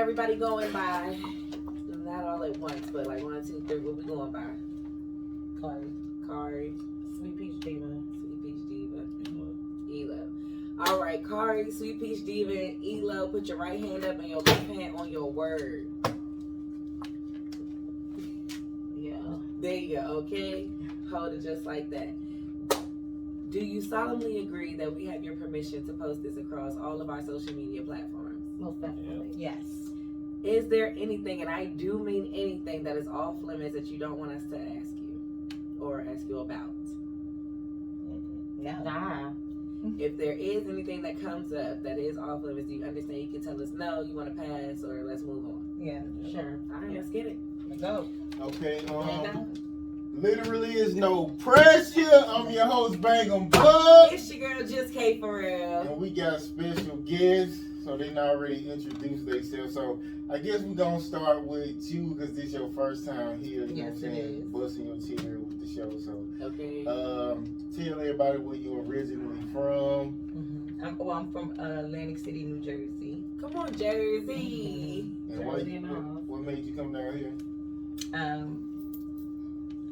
everybody going by? Not all at once, but like 1, 2, 3. What we going by? Kari. SweetPeachDiva. SweetPeachDiva. ELO. All right, Kari, SweetPeachDiva, and ELO. Put your right hand up and your left hand on your word. Yeah. There you go. Okay, hold it just like that. Do you solemnly agree that we have your permission to post this across all of our social media platforms? Most definitely. Yes. Is there anything, and I do mean anything, that is off limits that you don't want us to ask you or ask you about? No. Nah. If there is anything that comes up that is off limits, do you understand? You can tell us no, you want to pass, or let's move on. Yeah. Sure. All right, let's get it. Let's go. Okay, literally is no pressure. I'm your host, Bangem Bugg. It's your girl, Just K for real. And we got special guests, so they not already introduced themselves. So I guess we're going to start with you because this is your first time here. You know what I'm saying? Busting your chair with the show. So, Okay. tell everybody where you're originally from. I'm from Atlantic City, New Jersey. Come on, Jersey. And what made you come down here?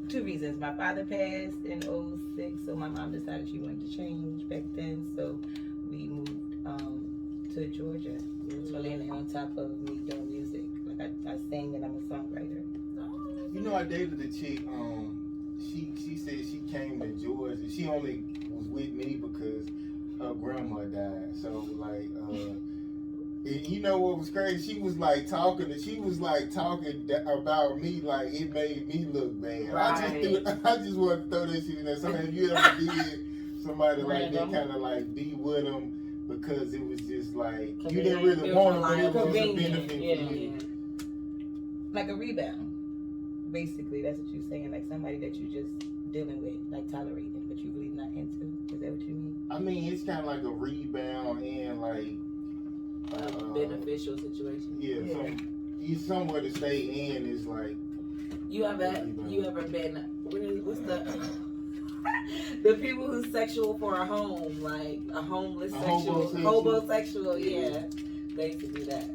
2 reasons. My father passed in 2006, so my mom decided she wanted to change back then. So we moved to Georgia. So landed on top of me doing music. Like I sing and I'm a songwriter. You know, I dated a chick. She said she came to Georgia. She only was with me because her grandma died. So like, and you know what was crazy? She was like talking about me like it made me look bad. Right. I just wanted to throw that shit in there. So have you ever did somebody like that kind of like be with them because it was just like you didn't really want them, but it was a benefit for you. Like a rebound. Basically, that's what you're saying. Like somebody that you just dealing with, like tolerating, but you really not into. Is that what you mean? I mean, it's kind of like a rebound and like A beneficial situation. Yeah. You somewhere to stay in is like. You ever been? What's the people who's sexual for a home, like a homeless hobosexual? Yeah, basically that.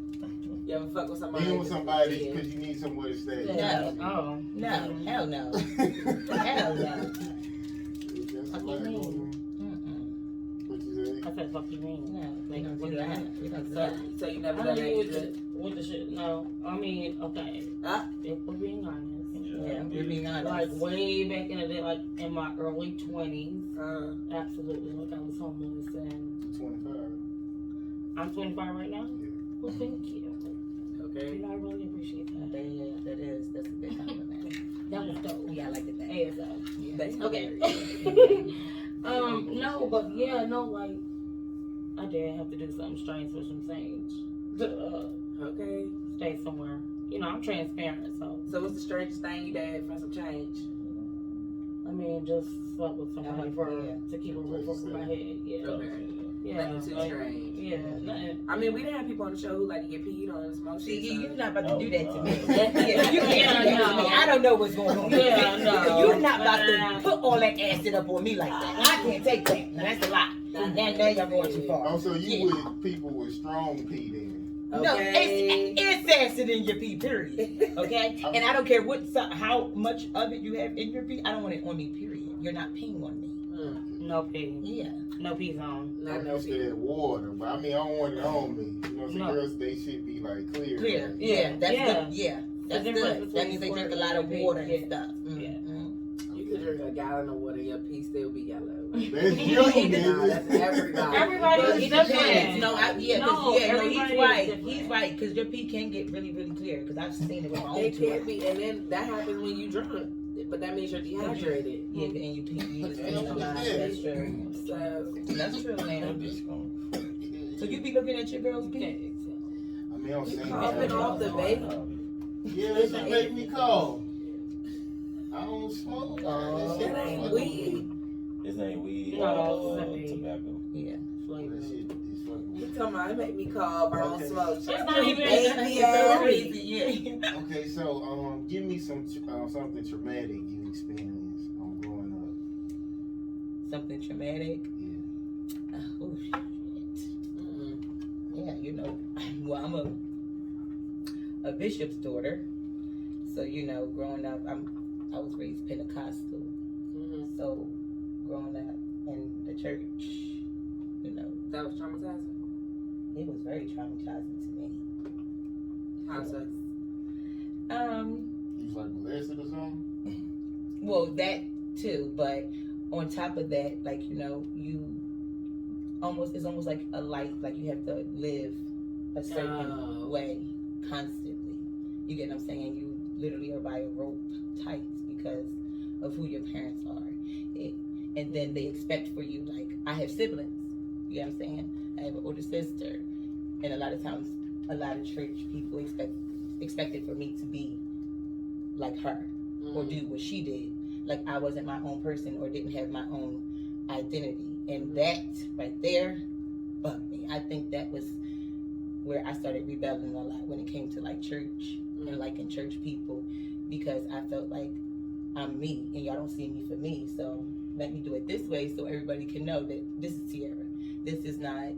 You ever fuck with somebody? Being with somebody because you need somewhere to stay. No. Oh. No. Hell no. Hell no. Fuck you mean? What you say? I said, fuck you mean? No. Like, We don't do that. So you never I done don't that know either? with the shit. No. I mean, okay. If we're being honest. Yeah, we're being honest. Like way back in the day, like in my early 20s. Absolutely. Like I was homeless and 25. I'm 25 right now? Yeah. Well, thank you. Okay. You know, I really appreciate that. That's a good compliment. That was dope. Yeah, I like that. ASL. Yeah. That's Okay. No, but yeah, no, like I did have to do something strange for some change to Okay. stay somewhere. You know, I'm transparent, so So what's the strangest thing you did for some change? I mean, just slept with somebody to keep a roof over my head. Yeah. Okay. Yeah. Nothing too like, strange. Yeah. Nothing. I mean, we didn't have people on the show who like to get peed on and smoke See, shit. you're not about to do that to me. Yeah. You can't do that to me. I don't know what's going on. Yeah, no. You're not about to put all that acid up on me like that. I can't take that. Now, that's a lot. Now y'all going too far. Oh, so you with people with strong pee then? No, Okay. it's acid in your pee, period. Okay? And I don't care how much of it you have in your pee. I don't want it on me, period. You're not peeing on me. No pee. Yeah. No pee zone. I'm used to that water, but I mean, I don't want it on me. You know, some girls, they should be like clear. Clear. Like, Yeah, that's Yeah. good. Yeah, that's good. That means they drink a lot of water and stuff. Yeah. You could drink a gallon of water, your pee still be yellow. That's you, Nah, nigga. that's everybody. Everybody But is it depends. different. He's right. He's right, because your pee can get really, really clear, because I've seen it with my own It two can eyes. be, and then that happens when you drunk. But that means you're dehydrated. Yeah, and you pee. You just Yeah. feel that's true. So That's true, man. So you be looking at your girl's pee? I mean, I'm saying coughing off the baby. Yeah, that shit make me cough. I don't smoke. That ain't weed. This ain't weed. No, it's weed. Tobacco. Yeah. That shit is fucking You weird. talking about it make me cough, I don't Okay. smoke. It's not even. Baby ass. Yeah. Okay, so give me something traumatic you experienced growing up. Something traumatic. Yeah. Oh shit. Yeah, you know. Well, a bishop's daughter. So, you know, growing up, I was raised Pentecostal. Mm-hmm. So, growing up in the church, you know. That was traumatizing? It was very traumatizing to me. How so? You was like molested or something? Well, that too, but on top of that, like, you know, it's almost like a life, like you have to live a certain way constantly. You get what I'm saying? You literally are by a rope tight because of who your parents are. And then they expect for you, like, I have siblings, you get what I'm saying? I have an older sister, and a lot of times, a lot of church people expected for me to be like her, or do what she did. Like I wasn't my own person or didn't have my own identity. And that right there bugged me. I think that was where I started rebelling a lot when it came to like church and like in church people, because I felt like I'm me and y'all don't see me for me. So let me do it this way so everybody can know that this is Tierra. This is not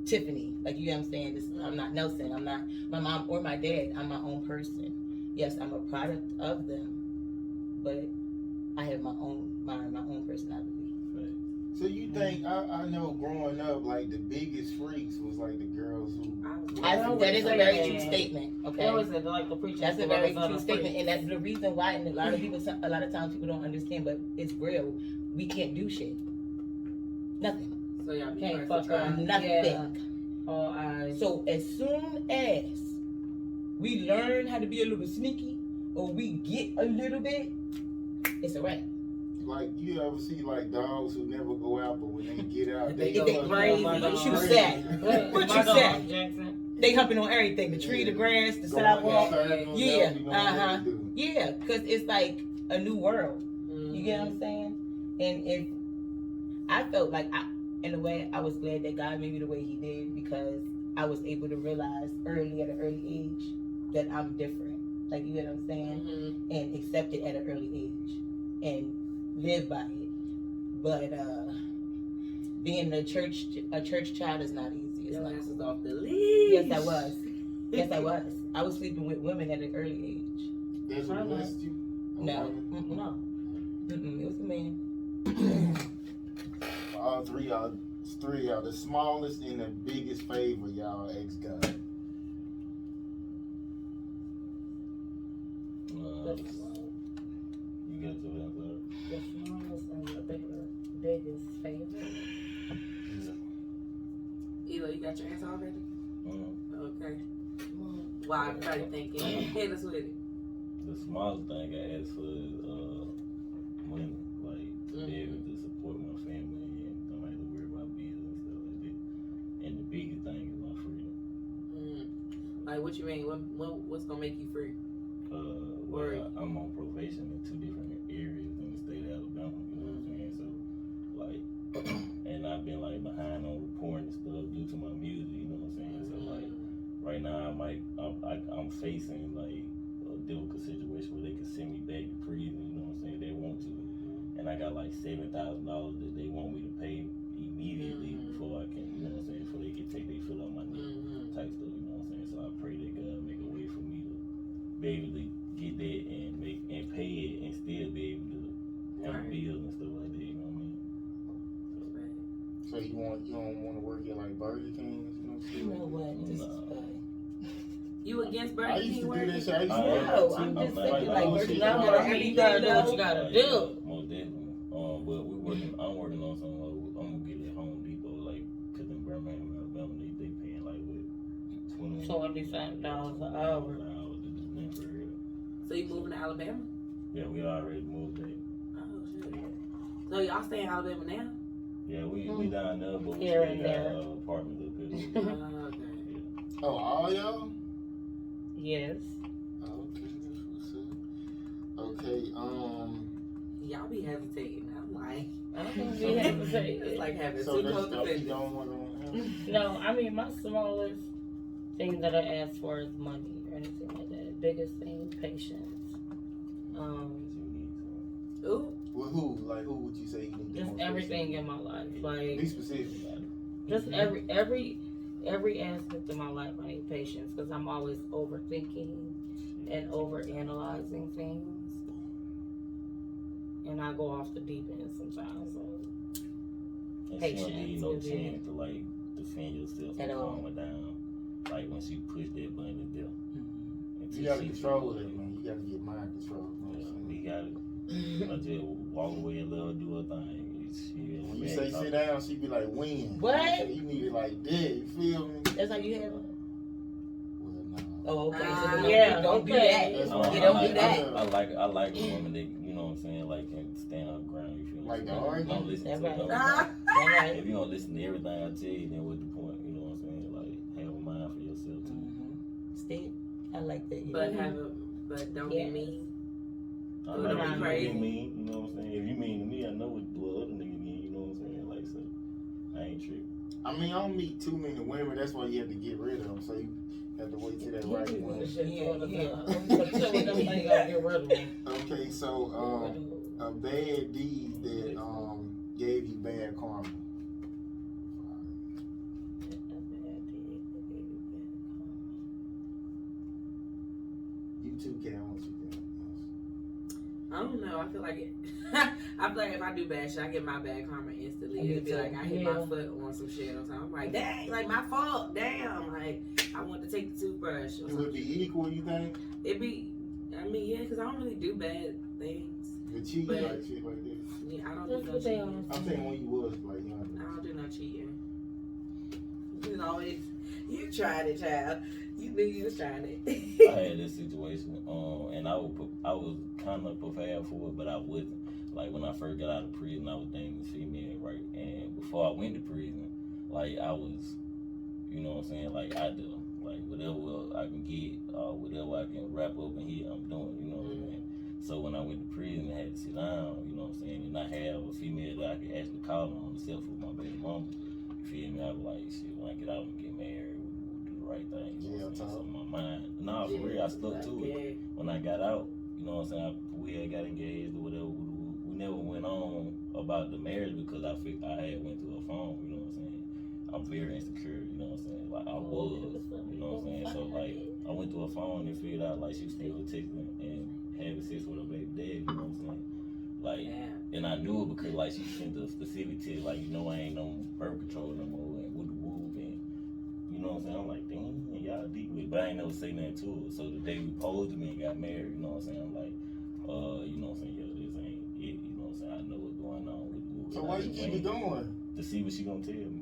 Tiffany. Like, you know what I'm saying? I'm not Nelson. I'm not my mom or my dad. I'm my own person. Yes, I'm a product of them, but I have my own mind, my own personality. Right. So you think, I know growing up, like the biggest freaks was like the girls who... that is a very true statement, okay? That was like the preacher. That's a very true statement, and that's the reason why, and a lot of times people don't understand, but it's real. We can't do shit. Nothing. So y'all be Can't first fuck to try. her. Nothing. Yeah. All eyes. So as soon as we learn how to be a little sneaky, or we get a little bit, it's a wrap. Like, you ever see like dogs who never go out, but when they get out, They go crazy. What you say? What you say? They humping on everything, the tree, the grass, the sidewalk. Yeah, yeah, because it's like a new world. You get what I'm saying? And if I felt like, in a way, I was glad that God made me the way He did, because I was able to realize at an early age that I'm different. Like, you get what I'm saying? And accept it at an early age and live by it. But being a church child is not easy. It's Your not ass is cool. off the leash. Yes, I was. Yes, I was. I was sleeping with women at an early age. That's what molested you? No. No. It was a man. All three y'all, the smallest and the biggest favor y'all ex God. You got to answer. The smallest and the biggest favorite. ELO, you got your answer already? Okay. Well, Why everybody thinking? Hit us with it. The smallest thing I ask for is money, like to be able to support my family and don't have to worry about bills and stuff like that. And the biggest thing is my freedom. Like, what you mean? What's gonna make you free? Well, I'm on probation in 2 different areas in the state of Alabama. You know what I'm saying? So, like, and I've been like behind on reporting stuff due to my music. You know what I'm saying? So, like, right now I'm facing like a difficult situation where they can send me back to prison. You know what I'm saying? They want to, and I got like $7,000 that they want me to pay immediately before I can. You know what I'm saying? Before they can take they fill out my name type stuff. You know what I'm saying? So I pray that God make a way for me to be able to get that and pay it and still be able to have bills and stuff like that. You know what I mean? So you don't want to work at like Burger King? You know what? This is You against Burger I used King to do working? that shit. I used to No, work I'm too. just thinking like working now, out but every you gotta do what you gotta do. Most definitely. But I'm working on something. I'm gonna get at Home Depot, like, cause in Birmingham, Alabama, they paying like what $25 an hour. So you moving to Alabama? Yeah, we already moved there. Oh shit. So y'all stay in Alabama now? Yeah, we down there, but we Here still and got there. apartments up here. Okay. Oh, all y'all? Yes. Okay, that's what's up. Okay, Y'all be hesitating. I'm like, I don't think we have to say it's like having so two that's cold stuff you defendants. don't want to. No, I mean, my smallest thing that I ask for is money or anything like that. Biggest thing, patience. Ooh. With who? Like, who would you say you need the Just most everything patience? in my life. Be Like, specific. just every aspect of my life, I need patience. patience because I'm always overthinking and overanalyzing things. And I go off the deep end sometimes. So. And Patience she don't give you no would be- chance to like defend yourself At and all. calm her down. Like when she pushed that button, it's there. Until You gotta she control feel that, man. You gotta get mind control. You know what Yeah, I'm we saying? got it. I just walk away and let her do her thing. When you say sit down, she be like, when? What? You need it like that. You feel me? That's how you have it? Well, no. Oh, okay. Ah, So yeah, don't do okay. that. That's I, why You I, don't like, do that. I like a woman that, you know what I'm saying, like can stand her ground, you feel me? Like the argument? Don't listen That's to right. it. Ah. All right. If you don't listen to everything I tell you, then what's the point? You know what I'm saying? Like, have a mind for yourself too. Steve, I like that. But don't Yeah. be mean. I Don't like be you crazy. being mean, you know what I'm saying? If you mean to me, I know what other niggas mean, you know what I'm saying? Like, so, I ain't tripping. I mean, I don't meet too many women. That's why you have to get rid of them. So you have to wait till that right one. Okay, so a bad deed that gave you bad karma. You too, Kat. I want you, Kat. I don't know. I feel like it. I feel like if I do bad shit, I get my bad karma instantly. Me It'd be too. like I hit my foot on some shit or something. I'm like, dang, like my fault. Damn, like I want to take the toothbrush. Or It would be equal, you think? It'd be. I mean, yeah, because I don't really do bad things. The cheating, But- like shit like that. Yeah, I don't That's do no what they cheating. I'm saying when you was like younger. I don't do no cheating. You always, you tried it, child. You knew you was trying it. I had this situation, and I was kind of prepared for it, but I wasn't. Like when I first got out of prison, I was dating this female, right? And before I went to prison, like I was, you know what I'm saying, like I do, like whatever I can get, whatever I can wrap up in here, I'm doing, you know what I'm saying. So when I went to prison, I had to sit down, you know what I'm saying, and I have a female that I could actually call on except for my baby mama. You feel me? I was like, shit, when I get out and get married, we'll do the right thing. You know what I'm saying? So my mind, nah, for real, I stuck to it. When I got out, you know what I'm saying, we had got engaged or whatever. We never went on about the marriage because I had went through a phone, you know what I'm saying. I'm very insecure, you know what I'm saying. Like I was, you know what I'm saying. So like I went through a phone and figured out like she was still texting and having sex with her baby dad, you know what I'm saying. Like, and I knew it because like she sent the specific text like, you know, I ain't no birth control no more and woo woo and you know what I'm saying. I'm like, damn, y'all deep with it, but I ain't never say nothing to her. So the day we posed to me and got married, you know what I'm saying. I'm like, you know what I'm saying. Yo, this ain't it. You know what I'm saying. I know what's going on with woo. So why you keep it going? To see what she gonna tell me.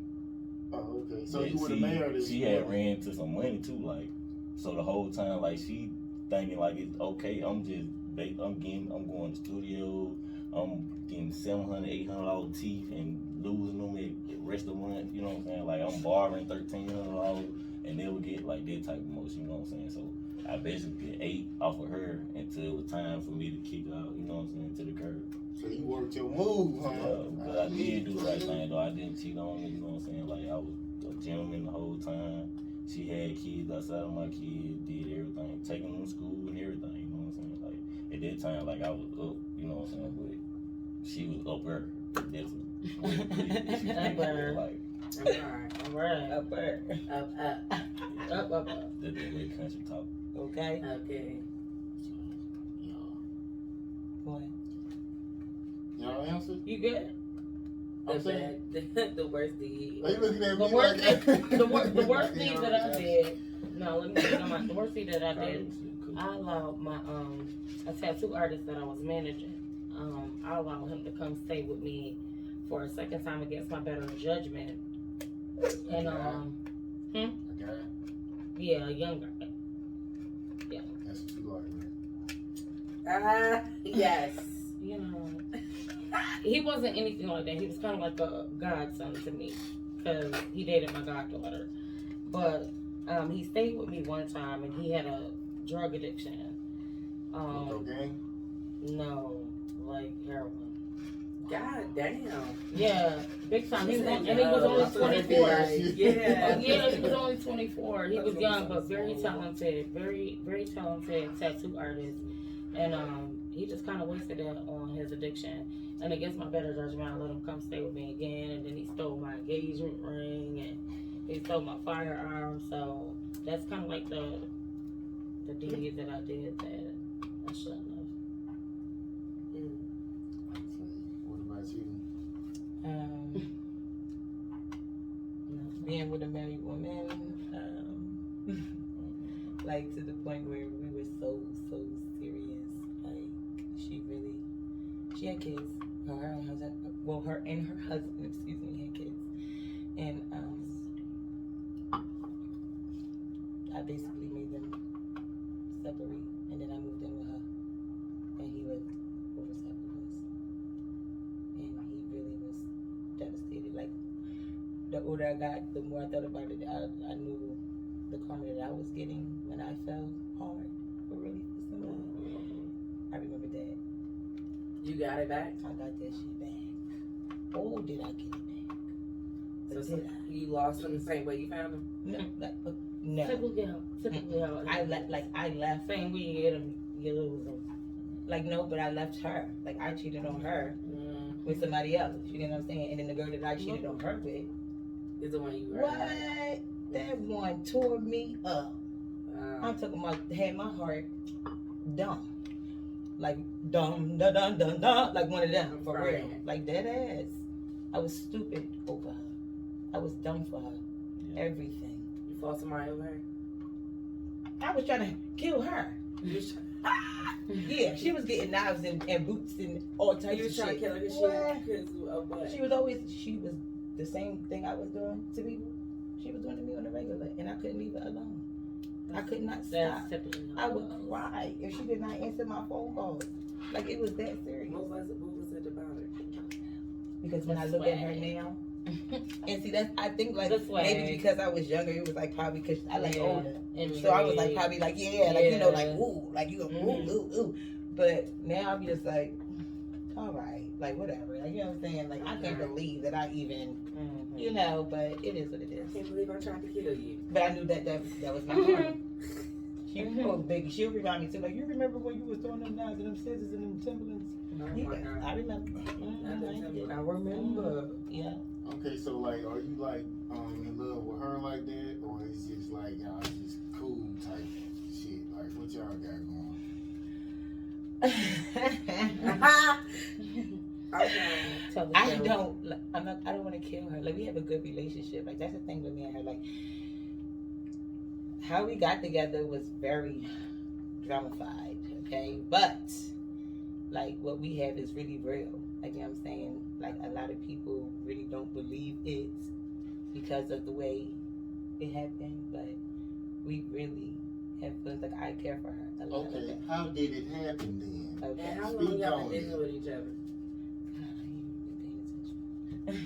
Oh, okay. So Yeah, you would have married her. she had ran into some money too, like so the whole time like she thinking like it's okay. I'm going to studio. I'm getting $700, $800 teeth and losing them at the rest of the month. You know what I'm saying? Like I'm borrowing $1,300 and they would get like that type of motion. You know what I'm saying? So I basically ate off of her until it was time for me to kick her out. You know what I'm saying? To the curb. So you worked your move, huh? Yeah, because I did do the right thing though. I didn't cheat on her. You know what I'm saying? Like I was a gentleman the whole time. She had kids outside of my kids, did everything, taking them to school and everything, you know what I'm saying? Like, at that time, like, I was up, you know what I'm saying? But she was up her. That's Up her. like, Alright. Up there. Up. that's that way country talk. Okay. Okay. Boy. Y'all answer? You good? I'm saying. The worst deed. Are you looking at me The worst like thing, the worst thing that I did. No, let me tell you, the worst thing that I did. I allowed my a tattoo artist that I was managing. I allowed him to come stay with me for a second time against my better judgment. And Okay. yeah, a young guy. That's what you like, man. Yes. You know, he wasn't anything like that. He was kind of like a godson to me because he dated my goddaughter. But he stayed with me one time and he had a drug addiction. Cocaine? No, like heroin. God damn. Yeah, big time. He was She said, and he was only 24. Yeah. Yeah, he was only 24. He was young but very talented, very talented tattoo artist. And he just kind of wasted it on his addiction. And against my better judgment, I let him come stay with me again. And then he stole my engagement ring. And He stole my firearm, so that's kind of like the deed that I did that I shouldn't have. What about you? Being with a married woman, like to the point where we were so serious. Like she had kids. Her and her husband, excuse me, had kids, and I basically made them separate, and then I moved in with her, and he lived over top of us, and he really was devastated. Like the older I got, the more I thought about it. I knew the karma that I was getting when I fell hard for somebody. I remember that. You got it back? I got that shit back. Oh, did I get it back? But So you lost them the same way you found them? No, no. Typically how I left. Same way you get them, you lose them. Like no, but I left her. Like I cheated on her with somebody else. You know what I'm saying? And then the girl that I cheated on her with Is the one you were what? That one tore me up. I'm talking about had my heart dumb. Like dumb, da dun dun dun, like one of them for real. Like dead ass. I was stupid over her. I was dumb for her. Yeah. Everything. You fought somebody over her? I was trying to kill her. Yeah, she was getting knives and boots and all types You of was trying shit. to kill her because of what? She was the same thing I was doing to people. She was doing to me on the regular, and I couldn't leave her alone. I could not stop. I would cry if she did not answer my phone calls. Like it was that serious. What was it about her? Because when I look at her now, and see I think like This way. maybe because I was younger, it was like probably because I like older. And So I was like probably like like you know like ooh like you go ooh. But now I'm just like, all right, like whatever. Like you know what I'm saying? Like I can't believe that I even you know, but it is what it is. I can't believe I tried to kill you. But I knew that was my heart. She was big. She'll remind me too. Like you remember when you was throwing them knives and them scissors and them Timberlands? Oh Yeah, my God. I remember. I remember. Yeah. Okay, so like, are you like in love with her like that, or it's just like y'all just cool type shit? Like, what y'all got going? I don't want to kill her. Like we have a good relationship. Like that's the thing with me and her. Like how we got together was very dramatified. Okay, but like what we have is really real. Like you know what I'm saying. Like a lot of people really don't believe it because of the way it happened, but we really have feelings. Like I care for her a lot. Okay, how did it happen then? Okay. And how long y'all been dealing with each other?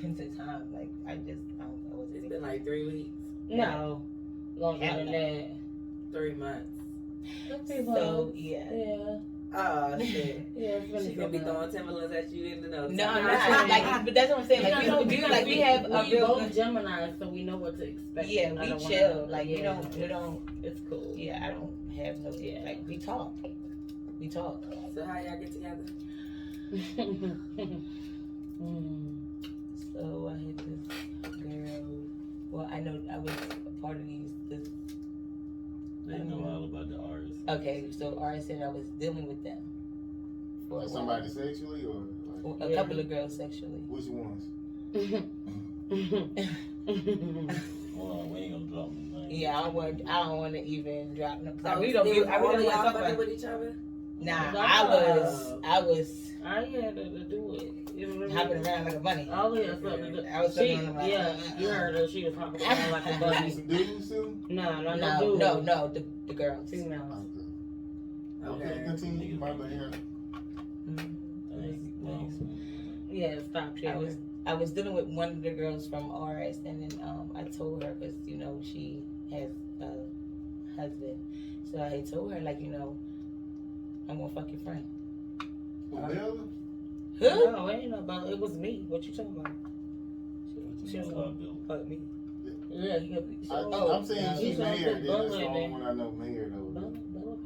Into time, like I wasn't. It's been like 3 weeks. No, longer than that. 3 months. So yeah. Yeah. Oh shit. Yeah, it's really She gonna be throwing Timberlands at you in the nose. No, I'm not. Like, but that's what I'm saying. Like, we don't do like we have a we real both Gemini, so we know what to expect. Yeah, we chill. Like we don't. It's cool. Yeah, I don't have no. Yeah. Like we talk. So how y'all get together? So I had this girl. Well, I know I was a part of this. They know all about the artists. Okay, so artists said I was dealing with them. For Like somebody sexually or like, a couple of girls sexually. which ones? Well, we ain't gonna drop them. Yeah, I don't want to even drop no. I So really don't. they was I really all don't want to y'all talk fucking about. with each other? Nah, No. I was I had to do it. You remember? hopping around like a bunny. Oh yeah, something to do. I was She, sucking on them yeah, you heard her. She was hopping around like a You bunny. some dudes too? No, dude. The girls. Females. Okay, continue. My bad. Thanks. Yeah, stop chilling. I was dealing with one of the girls from RS, and then I told her because she has a husband, so I told her like I'm gonna fuck your friend. Bella? Who? No, it ain't no about. It was me. What you talking about? She was gonna fuck me. Yeah, I'm saying she's he's married. gonna put That's the Bella in only there. one I know married though. Bella married?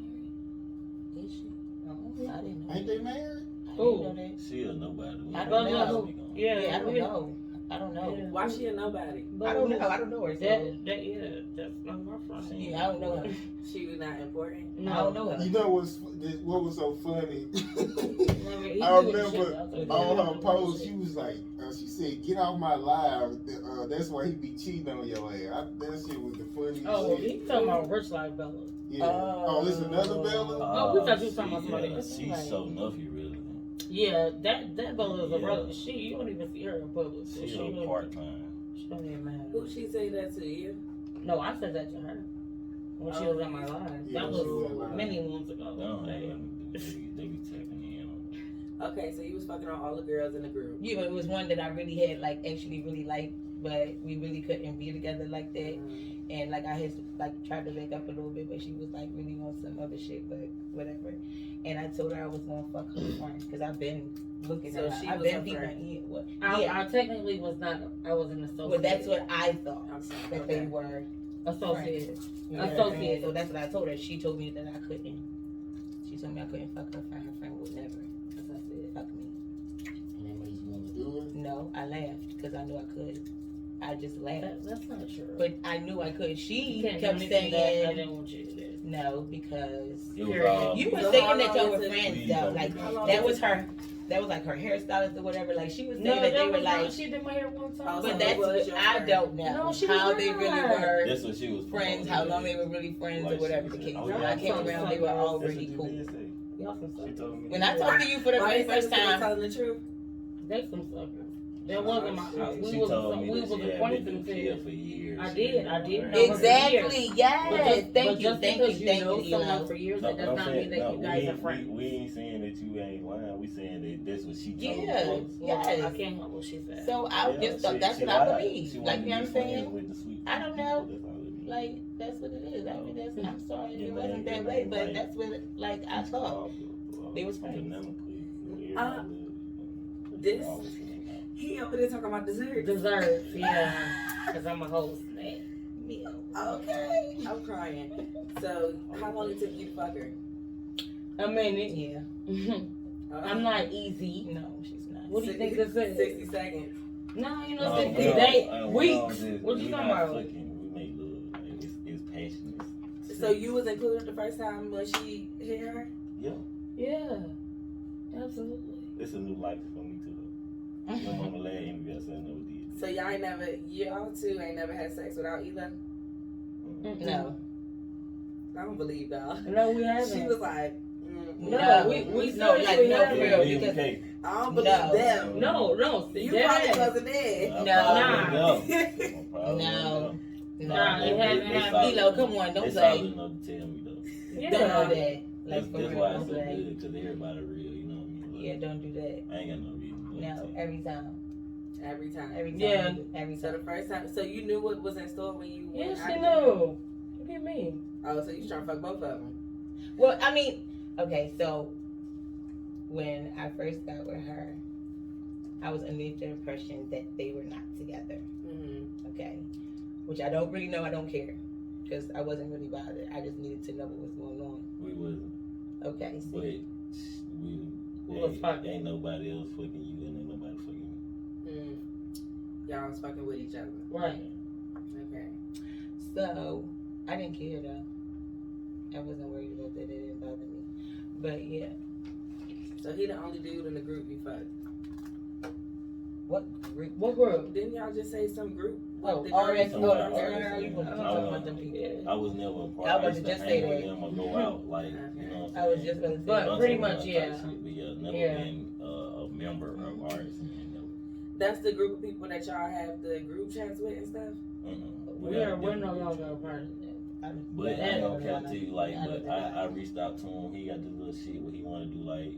Is she? I didn't know. Ain't they married? I didn't know that. She a nobody. I don't know. Speak on. Yeah, I don't know. I don't know. Yeah. Why she a nobody? I don't know. I don't know her. So. That's not my friend. Yeah, I don't know her. She was not important. I don't know her. You know what was so funny? I I remember on her post, she was like, she said, "Get off my live. That's why he be cheating on your ass." That shit was the funniest Oh, shit. he talking about Rich Life Bella. Yeah. Oh, it's another Bella? Oh, we thought you was talking about somebody else. She's so nuffy, really. Yeah, that Bella is a brother. You don't even see her in public. So She's a part-time. She don't even matter. Who she say that to you? No, I said that to her when she was on my live. Yeah, That she was was live. many months ago. No, they be tapping in on it. Okay, so you was fucking on all the girls in the group. Yeah, but it was one that I really had like actually really liked, but we really couldn't be together like that. And like I had like tried to back up a little bit, but she was like really on some other shit, but whatever. And I told her I was gonna fuck her friend because I've been looking So at her. she I've was been her friend. peeping. Well, I technically was not. I was an associate. well, that's what I thought I'm sorry. that Okay. they were. associate. Yeah. Associate. So that's what I told her. She told me that I couldn't. She told me I couldn't fuck her friend. Her friend would never. Because I said, fuck me. And that made you want to do it? No, I laughed because I knew I could. I just laughed. That's not true. But I knew I could. She You can't kept do anything that I saying didn't want you to do. no because It was Period. all. you were So saying how that y'all long were is it? friends though. Like How long that is was it? her. That was like her hairstylist or whatever. Like she was saying No, that they that were was not. like. She did my hair one time. Oh, But so that's it was what your I friend. don't know. No, she was how they really not. were. That's what she was Friends, how long they were really friends Like or whatever she the said, case. oh, When yeah. I came around, they were That's what already you cool. did say. Y'all some She suckers. told me. When I talked to you for the Why very you say first she was time, telling the truth? They some suckers. That wasn't my. She We told me was that she had been acquaintances. through jail for years. I did know her for years. exactly, yes. But Thank you, just thank because you, you know thank you. someone for years, that does not mean that you guys are friends. We ain't saying that you ain't lying. We saying that that's what she told Yeah. us. Well, Yes. I can't help what she said. So I Yeah, just thought she- that's she what I lied. believe. She Like wanted you know what to I'm be friends saying? with the sweet I don't people. know. That's all it is. Like that's what it is. I mean, that's, I'm sorry Yeah, it man, wasn't that yeah, way, man, but like- that's what like I thought. They was friends. Banana, please. This- He over there talking about dessert. Desserts, yeah. Because I'm a host. Yeah. Okay. I'm crying. So, how long it took you to fuck her? A minute. Yeah. I'm not easy. No, she's not. What do you think this is? 60 seconds. No, you No, know, no, 60 days, no, weeks. no, What you we talking not about? fucking, we make love. Like, it's passionate. So, you was included the first time when she hit her? Yeah, Yeah, absolutely. it's a new life for me too. Though. Your mama last interview I said I never did. So, y'all two ain't never had sex without ELO? No. I don't believe y'all. No, we haven't. She was like, No, we no, like seriously no haven't. for real because I don't believe No. them. No, You that probably ain't. wasn't there. No. No. Nah, it hasn't happened. ELO, come on, don't It's play. solid enough to tell me though. Yeah. Don't do that. That's, Like for that's real, why it's don't so play. good, because everybody real, you know what I mean? Like, Yeah, don't do that. I ain't got no reason to No, tell you. every time. Every time. Every time. Yeah. Every So time. the first time, so you knew what was in store when you Yeah, went she out knew. Look at me. there? Oh, so you trying to fuck both of them? Well, I mean, okay, so when I first got with her, I was under the impression that they were not together. Mm-hmm. Okay, which I don't really know. I don't care because I wasn't really bothered. I just needed to know what was going on. We wasn't, Okay, but see, we was fucking. ain't nobody else fucking you and ain't nobody fucking me. Y'all was fucking with each other. Right. Okay. so I didn't care though. I wasn't worried about that. It didn't bother me. But yeah, So he the only dude in the group you fucked. what group? What group? Didn't y'all just say some group? Oh, The RX. girls- Oh, Yeah. girl, you gonna keep talking about them people? I was never a part. I was I used just to say hang with that. them or go out, like, you know what I'm I was saying? just gonna say. But pretty much, Type yeah. shit, but yeah, never Yeah. been a member of ours. That's the group of people that y'all have the group chats with and stuff? We're no longer a part of that. But I ain't gonna Yeah. cap to you, like, I but know that. I reached out to him. He got this little shit where he want to do like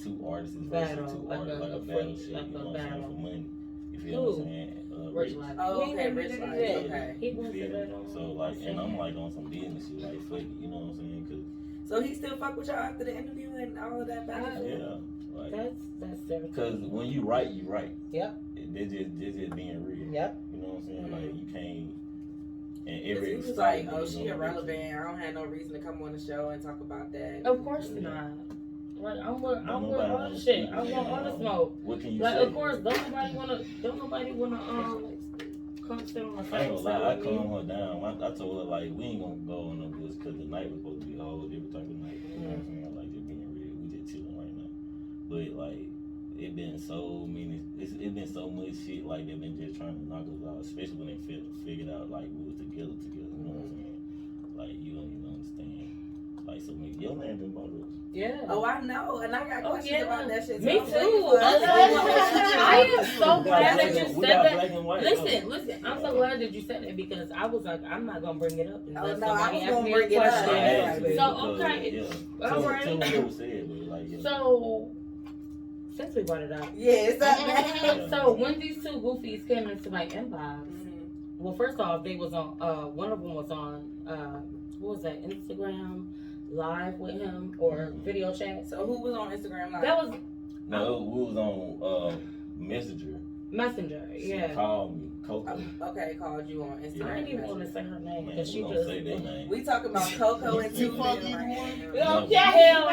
two artists versus Battle, two like artists, a like a free- battle shit. like You a know what I'm saying? battle. For money. You feel what I'm saying? Rich Life. Oh, He okay, never Rich did Life. that. Okay. He wants Feel to me? bet on. So like, and I'm like on some business shit, like fuck it, you know what I'm saying? So he still fuck with y'all after the interview and all of that back and Cause forth? yeah, like, That's everything. cause when you write, you write. Yep. This just being real. Yep. You know what I'm saying? Mhm. Like you can't. And 'Cause every he was like, excitement oh, is she gonna be- irrelevant. I don't have no reason to come on the show and talk about that. Of course not. Like I'm with all the shit. I want all the smoke. What can you like say? of course don't nobody wanna come sit on the I ain't gonna same lie, I side with me. calmed her down. I told her like we ain't gonna go on no bush because the night was supposed to be a whole different type of night. You know what I'm saying? Like just being real, we just chilling right now. But like it been so many, it been so much shit like they been just trying to knock us out, especially when they figured out like we was together. You know what I'm saying? Like you don't even understand. Like so many your man been bought up. Yeah. Oh, I know, and I got questions about that shit. Me I'm too. waiting for us to I am so glad that you We said got that. black and white, Listen, I'm so glad that you said that because I was like, I'm not gonna bring it up unless no, I somebody was asks gonna me bring a it up. question. Yeah. So okay, Yeah. all right. Tell me what was said, but like yeah. So since we brought it up, Yeah, it's up. so when these two goofies came into my inbox, well, first off, they was on. One of them was on. What was that? Instagram Live with him or video chat. So who was on Instagram Live? That was No, we was on Messenger. She yeah. called me, Coco. Okay, called you on Instagram. I didn't even want to say her name Man, because we she don't just. say their name. We talking about Coco and You Two fuck Bill either right one? now. Yeah, hell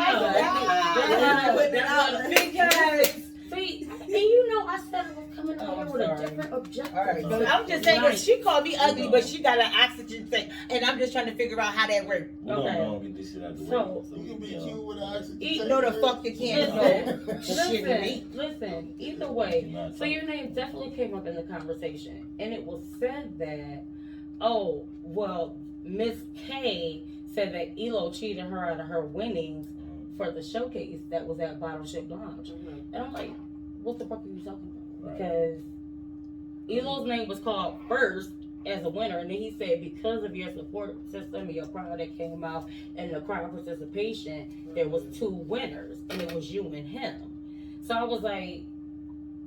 Yeah. Because See, and you know, I said I was coming Oh, over I'm with a sorry. different objective. all right, so I'm just saying that she called me ugly, but she got an oxygen thing, and I'm just trying to figure out how that works. We Okay. don't get this shit out the way. So- You can be cute with an oxygen. No, the fuck you can't. No. Shit with me. Listen, either way, so your name definitely came up in the conversation, and it was said that, oh, well, Miss K said that ELO cheated her out of her winnings for the showcase that was at Battleship Lounge. And I'm like, what the fuck are you talking about? Right. Because ELO's name was called first as a winner, and then he said because of your support system and your crowd that came out and the crowd participation, there was two winners, and it was you and him. So I was like,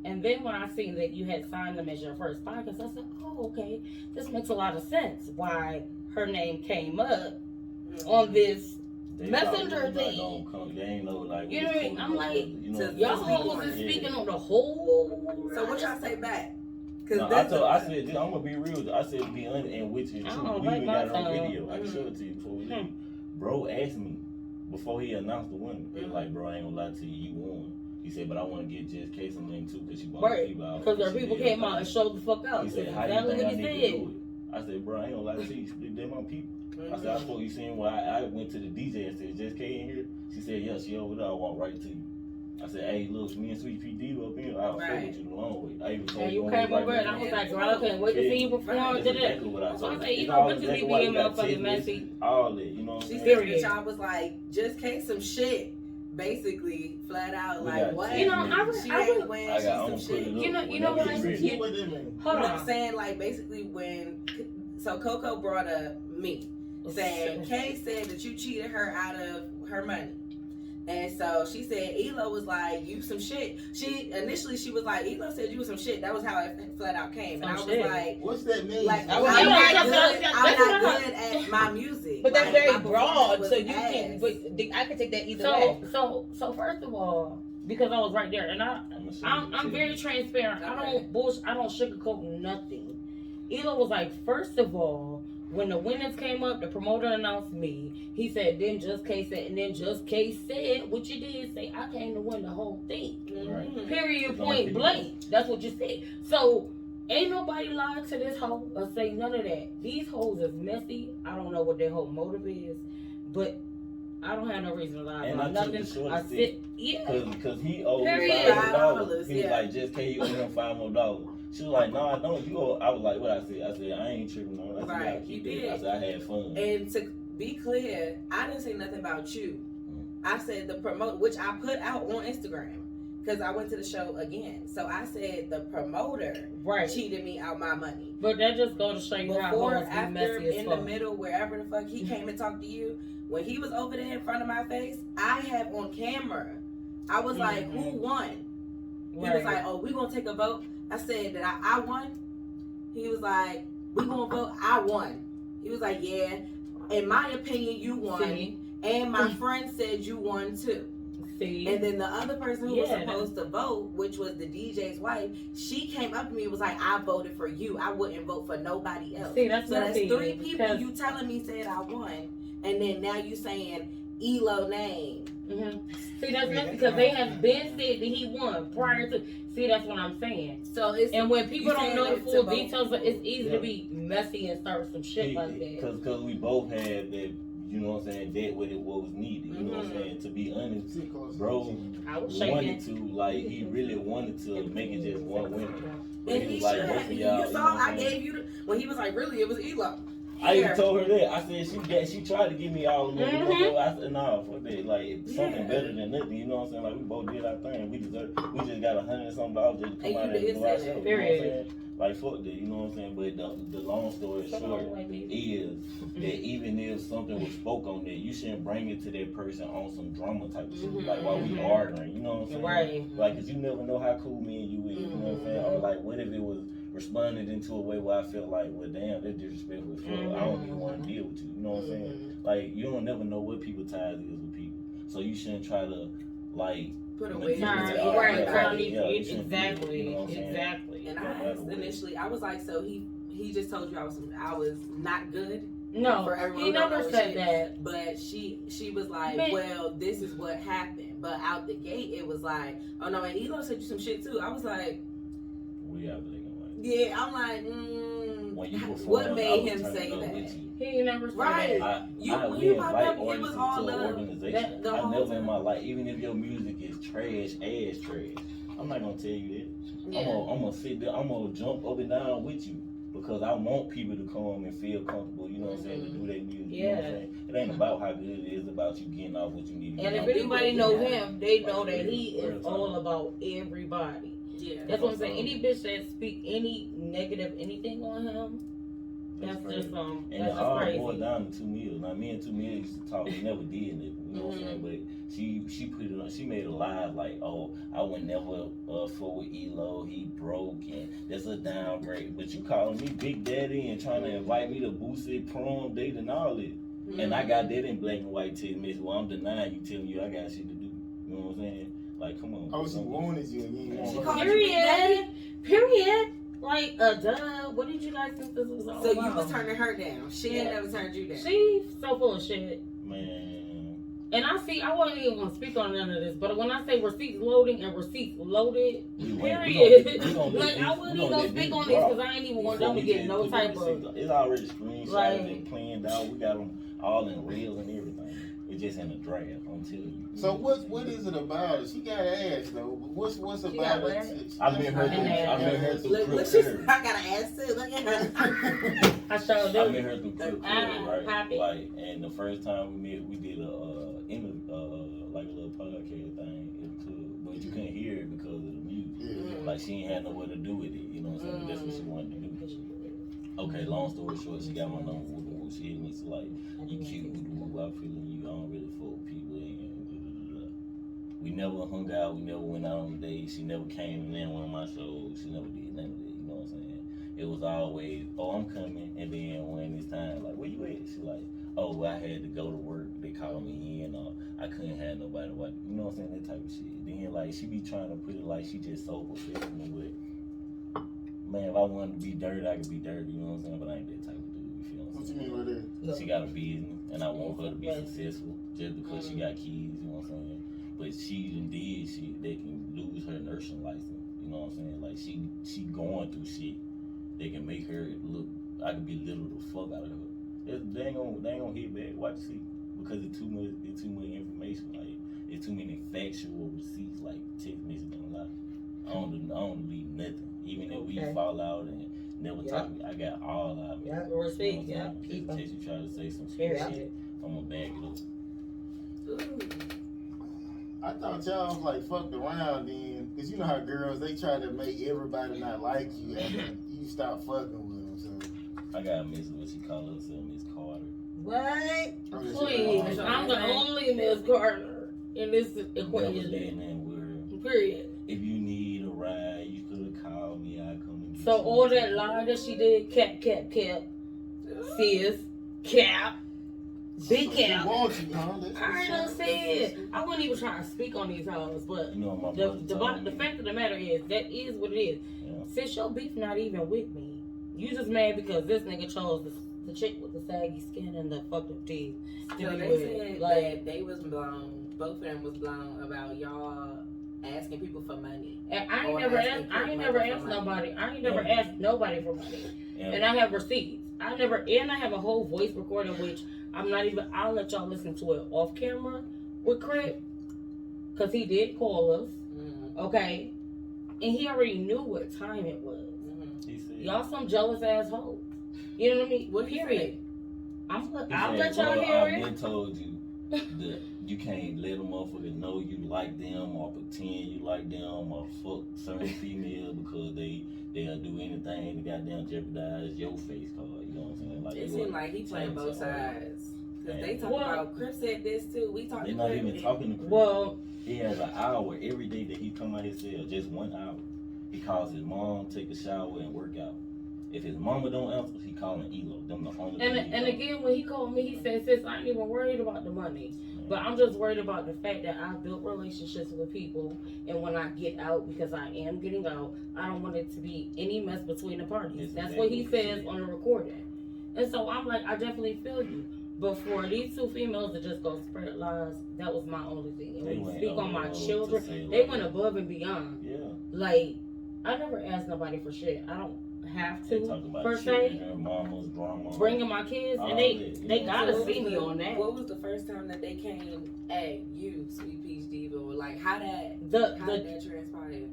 and then when I seen that you had signed them as your first podcast, I said, oh, okay, this makes a lot of sense why her name came up on this messenger thing. They ain't know like. You know what I mean? I'm like, to- y'all hoes is speaking on the whole. So what y'all say back? No, I said, dude, I'm gonna be real. I said, be honest, and which is I true. don't We like even my got it on tongue. video. I can show it to you before we leave. Bro asked me before he announced the winner. He was like, bro, I ain't gonna lie to you, you won. He said, but I want to get just Case some name too, because she bought Right, people out. because there people She came did out and showed the fuck out. He said, That's how you exactly think I what need he to said. do it? I said, bro, I ain't gonna lie to you. They're my people. I said, I thought you seen why I went to the DJ and said, just K in here? She said, yeah, she over there. I walked right to you. I said, hey, look, me and SweetPeachDiva up here, I'll fuck with you the long way. I even told And you one came right over and I there. was like, girl, I can't wait to see you perform That's today. exactly what I So I told said, her. you It's know, all bitches exactly be why being you got motherfucking text messy. messages, all that, you know what I'm She saying? said that y'all was like, just K some shit. Basically, flat out, We like got what? text You know, messages. She I ain't would- win, I she got, I'm some gonna put shit. it up. You know what I Whenever said? you What that mean? Hold I'm on. saying, like, basically when, so Coco brought up me, saying Kay said that you cheated her out of her money. And so she said ELO was like, you some shit. Initially she was like, ELO said you was some shit. That was how it flat out came. And I was like, What's that mean? like, I I'm was- not good at my music. But that's Like, very my broad, performance so was you ass. can. But I could take that either way. So first of all, because I was right there, and I'm very transparent. I don't sugarcoat nothing. ELO was like, first of all, when the winners came up, the promoter announced me. He said, then Just K said, and then Just K said what you did say. I came to win the whole thing. Right. Period. Point blank. That's what you said. So ain't nobody lied to this hoe or say none of that. These hoes is messy. I don't know what their whole motive is, but I don't have no reason to lie And about I took nothing. the short I stick. said, yeah. Cause he owed me Period. $500. He was Yeah. like, just K, you owe him $5 more. She was like, no, I don't. You owe. I was like, what I said? I said, I ain't tripping on it. I said, Right, I keep you it. did. I said, I had fun. And to be clear, I didn't say nothing about you. I said the promoter, which I put out on Instagram, because I went to the show again. So I said the promoter cheated me out my money. But that just go to show you how Before, hoes be after, messy as in fuck. the middle, wherever the fuck he came and talked to you, when he was over there in front of my face, I have on camera. I was like, who won? He was like, oh, we gonna take a vote. I said that I won. He was like, we gonna vote. I won. He was like, yeah. In my opinion, you won. See? And my friend said you won too. See? And then the other person who was supposed to vote, which was the DJ's wife, she came up to me and was like, I voted for you. I wouldn't vote for nobody else. See, that's so that's messy, 3 people because- you telling me said I won. And then now you saying ELO name Mm-hmm. See, that's not because they have been said that he won prior to. See, that's what I'm saying. So it's And when people don't know the full both. details, it's easy to be messy and start some shit like that. Because we both had that, you know what I'm saying, that with it what was needed. You know what I'm saying? To be honest, bro wanted to, like, he really wanted to make it just one winner. But And he he was like, should both have. of y'all, You saw I gave you when he was like, really, it was ELO. I even told her that. I said she tried to give me all the money. Mm-hmm. I said, nah, fuck that. Like, something better than nothing. You know what I'm saying? Like, we both did our thing. We just got $100-something just to come out and do our show. You know what I'm saying? Like, fuck that. You know what I'm saying? But the long story short is that even if something was spoke on that, you shouldn't bring it to that person on some drama type of shit. Like, while we arguing. You know what I'm saying? Right. Like, cause you never know how cool me and you is. You know what I'm saying? Or like, what if it was responded into a way where I felt like, well, damn, that's disrespectful as fuck. I don't even want to deal with you. You know what I'm saying? Like, you don't never know what people ties is with people. So you shouldn't try to, like, put away. Exactly. And I was like, so he just told you I was not good. No, for everyone he never said that. But she was like, well, this is what happened. But out the gate, it was like, oh no, and ELO said you some shit too. I was like, we are blinking like. Yeah, I'm like, what made him say that? He never said right. that. When you popped up, it was all love. I never in my life, even if your music is trash, I'm not gonna tell you that. Yeah. I'm gonna sit there, I'm gonna jump up and down with you. Because I want people to come and feel comfortable, you know what I'm saying, to do their music. You know what I'm saying? It ain't about how good it is, about you getting off what you need to get. And if anybody know him, they know that he is all about everybody. Yeah. That's what I'm saying. Any bitch that speak any negative anything on him, that's just and that's it all crazy. boiled down to 2 Mil. Now me and 2 Mil used to talk. We never did it. You know what I'm saying? But she put it on. She made it live like, oh, I would never fuck with ELO. He broke and that's a downgrade. But you calling me Big Daddy and trying to invite me to Boosie prom date and all that. And I got that in black and white text message. Well, I'm denying you, telling you I got shit to do. You know what I'm saying? Like, come on. Oh, she wanted you and you ain't want her. Period. Like, duh. What did you guys think this was all about? So you was turning her down. She ain't never turned you down. She's so full of shit. Man. And I wasn't even going to speak on none of this, but when I say receipts loading and receipts loaded, period. Like, I wouldn't even go speak on this because I ain't even want them to get no type of. It's already screenshotted and planned out. We got them all in reels and everything. It's just in the draft, I'm telling you. So what is it about it? She got ass though. What's about it? I met her through Crip. I got an ass too. Look at her. I showed I met her through Crip, right? Happy. Like, and the first time we met, we did like a little podcast thing. But you couldn't hear it because of the music. Yeah. Like she ain't had nowhere to do with it. You know what I'm saying? That's what she wanted to do. Okay, long story short, she got my number. She hit me, so like, you cute, I'm feeling you, I don't really fuck with people, and we never hung out, we never went out on dates, she never came in one of my shows, she never did none of that, you know what I'm saying? It was always, oh, I'm coming, and then when it's time, like, where you at? She like, oh, I had to go to work, they called me in, I couldn't have nobody watch, you know what I'm saying, that type of shit. Then, like, she be trying to put it like she just so professional, but, man, if I wanted to be dirty, I could be dirty, you know what I'm saying, but I ain't that type of dude, you feel what I'm saying? What you mean by that? She got a business, and I want her to be successful just because she got kids, you know what I'm saying? But they can lose her nursing license, you know what I'm saying? Like, she going through shit. They can make her look, I could belittle the fuck out of her. They ain't gonna hit back, watch see, because it's too much information, like, it's too many factual receipts, like, text messages don't lie. I don't leave nothing, even if we fall out and never talk to me. I got all of it. Yeah, receipt. Yeah, keep them. In case you try to say some shit, I'm gonna back it up. I thought y'all was like fucked around then, cause you know how girls they try to make everybody not like you, and you stop fucking with them. So I got a miss what she call herself, Miss Carter. What? Please, I'm the only Miss Carter in this equation. Period. If you need a ride, you could have called me. I come and get so you. All that line that she did, cap, sis, cap, big cap. I done said I wasn't even trying to speak on these hoes, but you know, the fact of the matter is that is what it is. Yeah. Since your beef not even with me, you just mad because this nigga chose the chick with the saggy skin and the fucked up teeth. So they said that they was blown. Both of them was blown about y'all asking people for money. And I ain't never asked nobody. I ain't never asked nobody for money. Yeah. And I have receipts. I have a whole voice recording, which I'll let y'all listen to it off camera with Crip. Cause he did call us. Okay. And he already knew what time it was. He said, Y'all some jealous assholes. You know what I mean? What Period. I'll let bro, y'all hear I've it. been told you that you can't let a motherfucker know you like them or pretend you like them or fuck certain females because they'll do anything to goddamn jeopardize your face card. You know what I'm saying? Like, It seemed like he playing both sides. Cause they talk Well, about Chris said this too. We talked. They're not even talking to Chris. Well, He has an hour every day that he come out his cell, just 1 hour. He calls his mom, take a shower, and work out. If his mama don't answer, he calling ELO. Them the only and again, when he called me, he said, "Sis, I ain't even worried about the money, but I'm just worried about the fact that I've built relationships with people, and when I get out, because I am getting out, I don't want it to be any mess between the parties." That's what he says on the recording. And so I'm like, I definitely feel you. But for these two females to just go spread lies, that was my only thing. And when you speak on my children, they went above and beyond. Yeah. Like, I never asked nobody for shit. I don't have to, per se. Mamas, drama, bringing my kids, and they gotta see me on that. What was the first time that they came at you, Sweet Peach Diva? Or like, how did that transpire?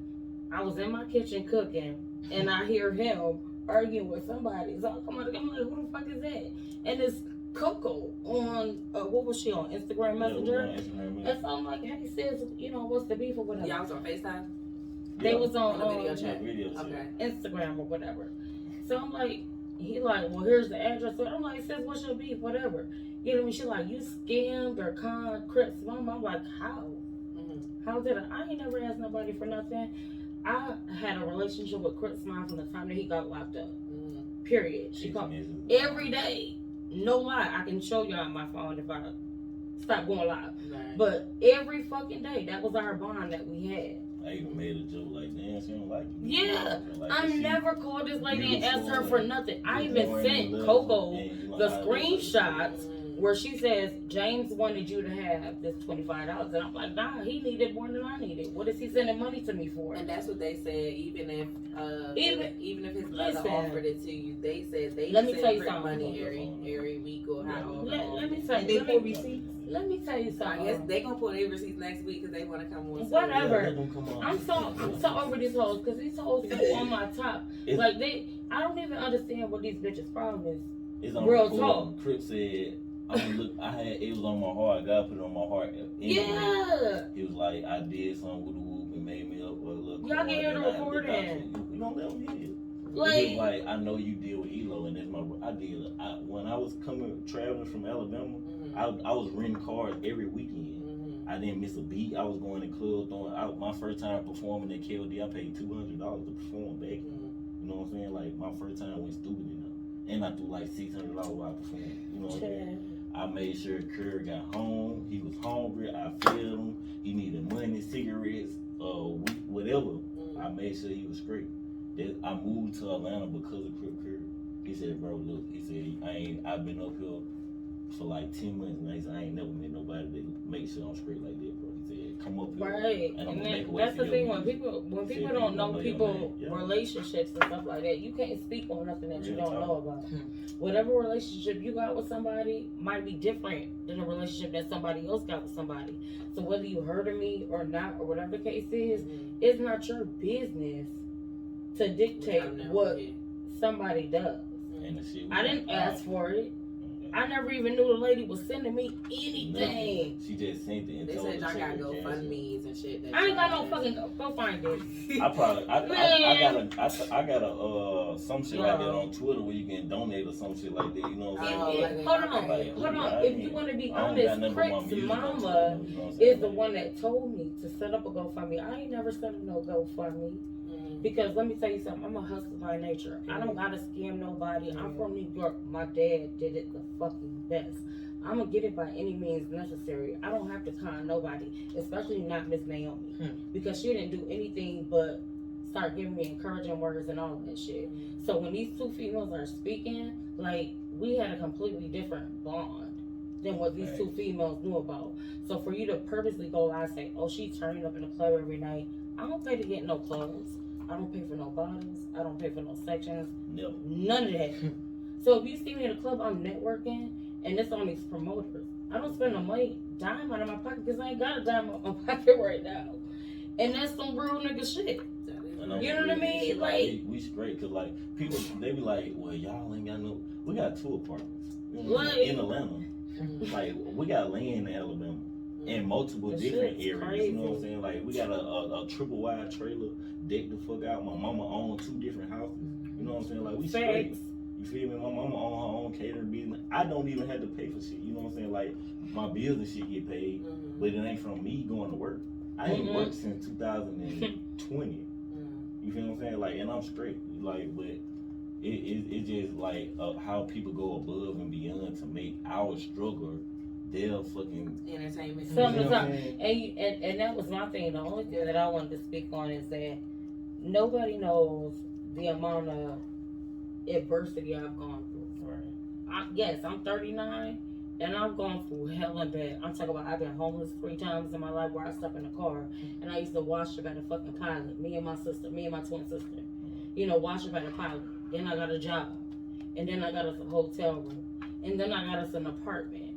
I was in my kitchen cooking, and I hear him arguing with somebody. So I come out, I'm like, who the fuck is that? And it's Coco on, what was she on? Instagram Messenger? And so I'm like, hey, sis, you know, what's the beef or whatever? Y'all was on FaceTime? They was on video chat. Okay. Instagram or whatever. So I'm like, he like, well, here's the address. So I'm like, sis, what's your beef? Whatever. You know what I mean? She like, you scammed or Crips mom. I'm like, how? How did I ain't never asked nobody for nothing. I had a relationship with Crips mom from the time that he got locked up. Period. She called every day. No lie. I can show y'all on my phone if I stop going live. Right. But every fucking day, that was our bond that we had. I even made a joke like, damn, she don't like you. Yeah, like, I never called this lady and asked her for nothing. I even sent Coco the screenshots where she says, James wanted you to have this $25. And I'm like, nah, he needed more than I needed. What is he sending money to me for? And that's what they said, even if his brother offered it to you, they said they send money every week or how. Let me tell you. They pull receipts. Let me tell you something. I guess they gonna pull their receipts next week because they want to come on. Whatever. I'm so over these hoes because these hoes are on my top. Like I don't even understand what these bitches' problem is. It's on real talk. Crip said, it was on my heart. God put it on my heart. Yeah. He was like, I did something with the whoop and made me up with a little. Y'all can hear the recording. You don't let him hear it. Like, he was like, I know you deal with ELO, and that's when I was traveling from Alabama, I was renting cars every weekend. I didn't miss a beat. I was going to clubs throwing out. My first time performing at KOD, I paid $200 to perform back. You know what I'm saying? Like, my first time went stupid enough. And I threw like $600 while I performed. You know what I'm saying? I made sure Kerr got home. He was hungry. I fed him. He needed money, cigarettes, whatever. I made sure he was straight. I moved to Atlanta because of Crip Kerr. He said, bro, look, he said, I've been up here for like 10 months and he said, I ain't never met nobody that make sure I'm straight like that, bro. He said, come up here. Right. And I'm gonna make a way that's for the thing, music. when people don't know people relationships and stuff like that, you can't speak on nothing that you don't know about. Whatever relationship you got with somebody might be different than a relationship that somebody else got with somebody. So whether you hurting me or not, or whatever the case is, it's not your business to dictate what somebody does. I didn't ask for it. I never even knew the lady was sending me anything. She just sent it. They said y'all got GoFundMe's and shit. I ain't got no fucking go find it. I got a some shit like that on Twitter where you can donate or some shit like that. You know what I'm saying? Hold on. If you want to be honest, Crips' mama is the one that told me to set up a GoFundMe. I ain't never set up no GoFundMe. Because let me tell you something, I'm a hustler by nature. I don't gotta scam nobody. I'm from New York. My dad did it the fucking best. I'm gonna get it by any means necessary. I don't have to con nobody, especially not Miss Naomi. Because she didn't do anything but start giving me encouraging words and all of that shit. So when these two females are speaking, like, we had a completely different bond than what these two females knew about. So for you to purposely go out and say, oh, she's turning up in the club every night, I don't pay to get no clothes. I don't pay for no bottles. I don't pay for no sections. No. None of that. So if you see me in the club, I'm networking, and it's on these promoters. I don't spend a dime out of my pocket because I ain't got a dime out of my pocket right now. And that's some real nigga shit. You know what I mean? Like we straight, cause like people, they be like, well, y'all ain't got no. We got 2 apartments in Atlanta. Like we got land in Alabama in multiple different areas. Crazy. You know what I'm saying? Like we got a triple wide trailer decked the fuck out. My mama owned 2 different houses. You know what I'm saying? Like we straight. You feel me? My mama own her own catering business. I don't even have to pay for shit. You know what I'm saying? Like my bills and shit get paid, but it ain't from me going to work. I ain't worked since 2020. You feel what I'm saying? Like, and I'm straight. Like, but it's just like how people go above and beyond to make our struggle their fucking entertainment. And that was my thing. The only thing that I wanted to speak on is that nobody knows the amount of adversity I've gone through. Right. Yes, I'm 39 and I've gone through hell and bad. I'm talking about I've been homeless 3 times in my life where I slept in a car and I used to wash up at a fucking pilot. Me and my twin sister. You know, wash up at a pilot. Then I got a job. And then I got us a hotel room. And then I got us an apartment.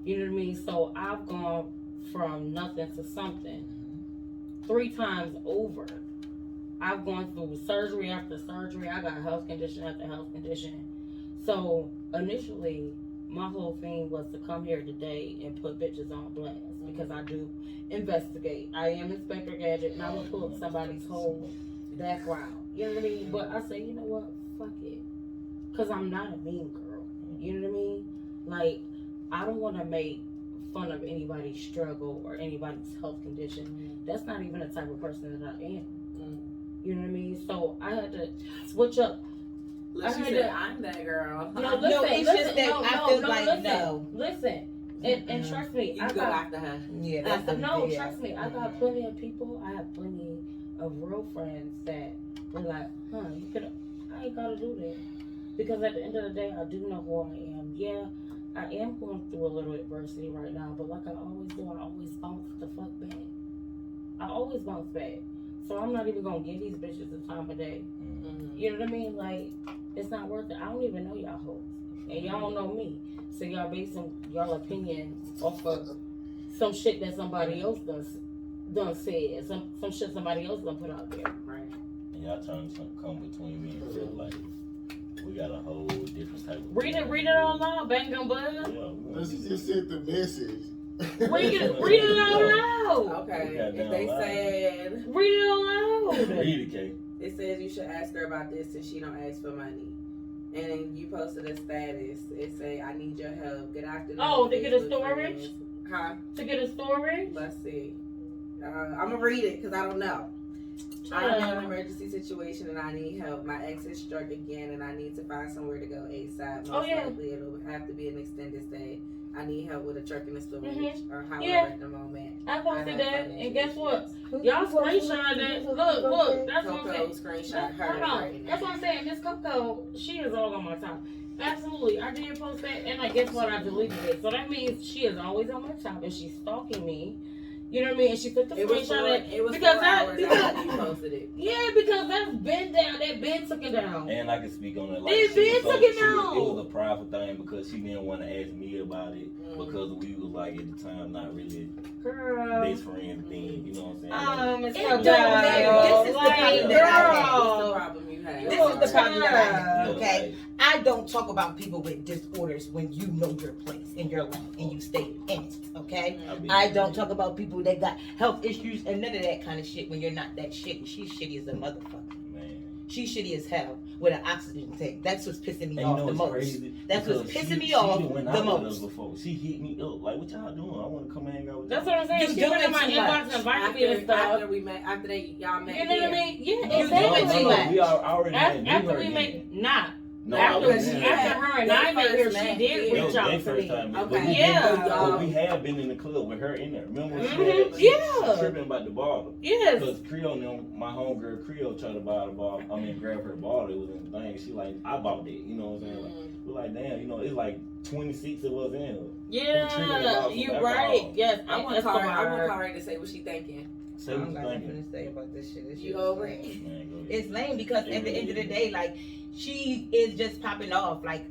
You know what I mean? So I've gone from nothing to something 3 times over. I've gone through surgery after surgery. I got health condition after health condition. So initially, my whole thing was to come here today and put bitches on blast because I do investigate. I am Inspector Gadget and I will pull up somebody's whole background. You know what I mean? But I say, you know what? Fuck it. Because I'm not a mean girl. You know what I mean? Like, I don't want to make fun of anybody's struggle or anybody's health condition. That's not even the type of person that I am. You know what I mean? So I had to switch up. I'm that girl. No, it's just that I feel like no. Listen, and trust me, You go after her. Yeah, that's trust me. I got plenty of people. I have plenty of real friends that were like, you could. I ain't gotta do that because at the end of the day, I do know who I am. Yeah, I am going through a little adversity right now, but like I always do, I always bounce the fuck back. I always bounce back. So I'm not even gonna give these bitches the time of day. You know what I mean? Like, it's not worth it. I don't even know y'all hoes. And y'all don't know me. So y'all basing y'all opinion off of some shit that somebody else done said. Some shit somebody else done put out there. Right. And y'all trying to come between me and feel like we got a whole different type of... Read it all out, Bangem Bugg. Yeah. She just sent the message. Read it out loud. Okay. If they said... Read it out loud. Read it, Kay. It says you should ask her about this since she don't ask for money. And then you posted a status. It say, I need your help. Good afternoon. Oh, to get a storage? Friends. Huh? To get a storage? Let's see. I'm going to read it because I don't know. I'm in an emergency situation and I need help. My ex is struck again and I need to find somewhere to go ASAP. Most likely it'll have to be an extended stay. I need help with a truck and a storage or however at the moment. I posted that and guess what? Y'all screenshot that. Look, that's what I'm saying. Screenshot her right now. That's what I'm saying. Miss Coco, she is all on my top. Absolutely. I did post that and I guess what? I deleted it. So that means she is always on my top and she's stalking me. You know what I mean? And she put the screenshot in. It was because you posted it. Yeah, because that's been down. That been took it down. And I can speak on it. Like, It was a prideful thing because she didn't want to ask me about it because we was like at the time not really best friends thing. You know what I'm saying? It's it don't matter. This is the problem that I have. What's the problem you have? This is the problem that I have. Yeah, Okay, I don't talk about people with disorders when you know your place in your life and you stay in it. Okay, I don't talk about people that got health issues and none of that kind of shit when you're not that shitty. She's shitty as a motherfucker. Man. She's shitty as hell with an oxygen tank. That's what's pissing me off the most. Crazy That's what's pissing me off the most. Before. She hit me up like, "What y'all doing? I want to come hang out with y'all." That's what I'm saying. She went in my inbox and invited me and stuff. After we met, y'all met. You know what I mean? Yeah, You exactly. doing too much. We already After we met, No, After I was in her and I met her, she did reach out to first me. time. Okay. Yeah. But we had been in the club with her in there. Remember when Mhm. she Yeah. tripping about the bottle? Yes. Because Creole, my homegirl Creole tried to buy the bottle. I mean, grab her bottle. It was in the thing. She like, I bought it. You know what I'm saying? Like, we're like, damn. You know, it's like 26 of us in here. Yeah, you right. Yes, I want Kari to say what she thinking. Say I what don't you got nothing thinking. to say about this shit. This You shit over is it? lame. Man, go ahead. It's lame because at the end of the day, like, she is just popping off like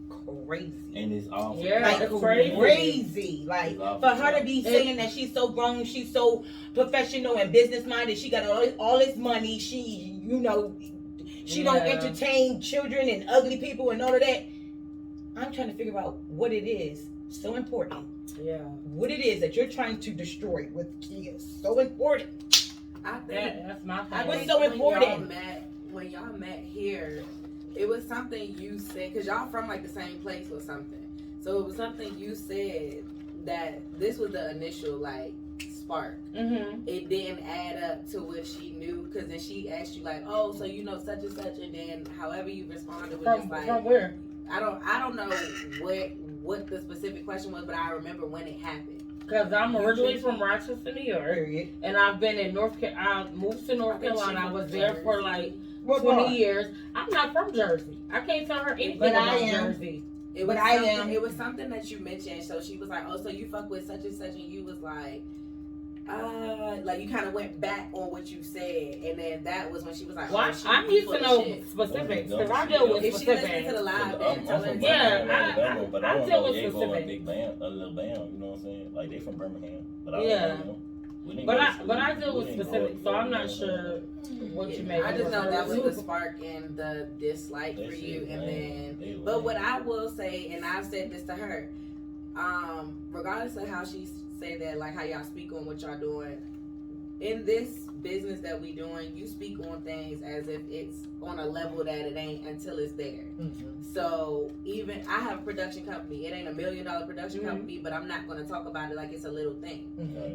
crazy. And it's awful. Yeah, Like it's crazy. crazy. Like for her to be saying that she's so grown, she's so professional and business minded, she got all this money, she, you know, she don't entertain children and ugly people and all of that. I'm trying to figure out what it is so important. Yeah. What it is that you're trying to destroy with kids. So important. I think That's my I thing. What's think so when important? When y'all met here, it was something you said, because y'all from like the same place or something. So it was something you said that this was the initial like spark. Mm-hmm. It didn't add up to what she knew, because then she asked you like, oh, so you know such and such, and then however you responded was just like, From where? I don't know what the specific question was, but I remember when it happened. Because I'm originally from Rochester, New York, Period. and I've been in I moved to North Carolina. I was there for like What 20 part? years. I'm not from Jersey. I can't tell her anything But I about am. Jersey. It was But I something, am. It was something that you mentioned. So she was like, "Oh, so you fuck with such and such," and you was like, like you kind of went back on what you said, and then that was when she was like, Well, "Oh, she I need full to of know shit." specifics because I deal with If she listens to specifics. the live, I'm then tell her. from Yeah, Birmingham, Alabama, but I I don't deal know with Diego and specifics. Big Bam, Lil Bam. You know what I'm saying? Like they from Birmingham, but I don't Yeah. know them. We didn't But go to I school. deal We with didn't grow specifics, up so I'm together, not you know what I'm sure saying? what you Yeah, made. I just know that was the the spark and the dislike That for shit you, and lame. then. They But lame. what I will say, and I've said this to her, regardless of how she say that, like how y'all speak on what y'all doing, in this business that we doing, you speak on things as if it's on a level that it ain't until it's there. So even I have a production company. It ain't $1 million production company, but I'm not going to talk about it like it's a little thing.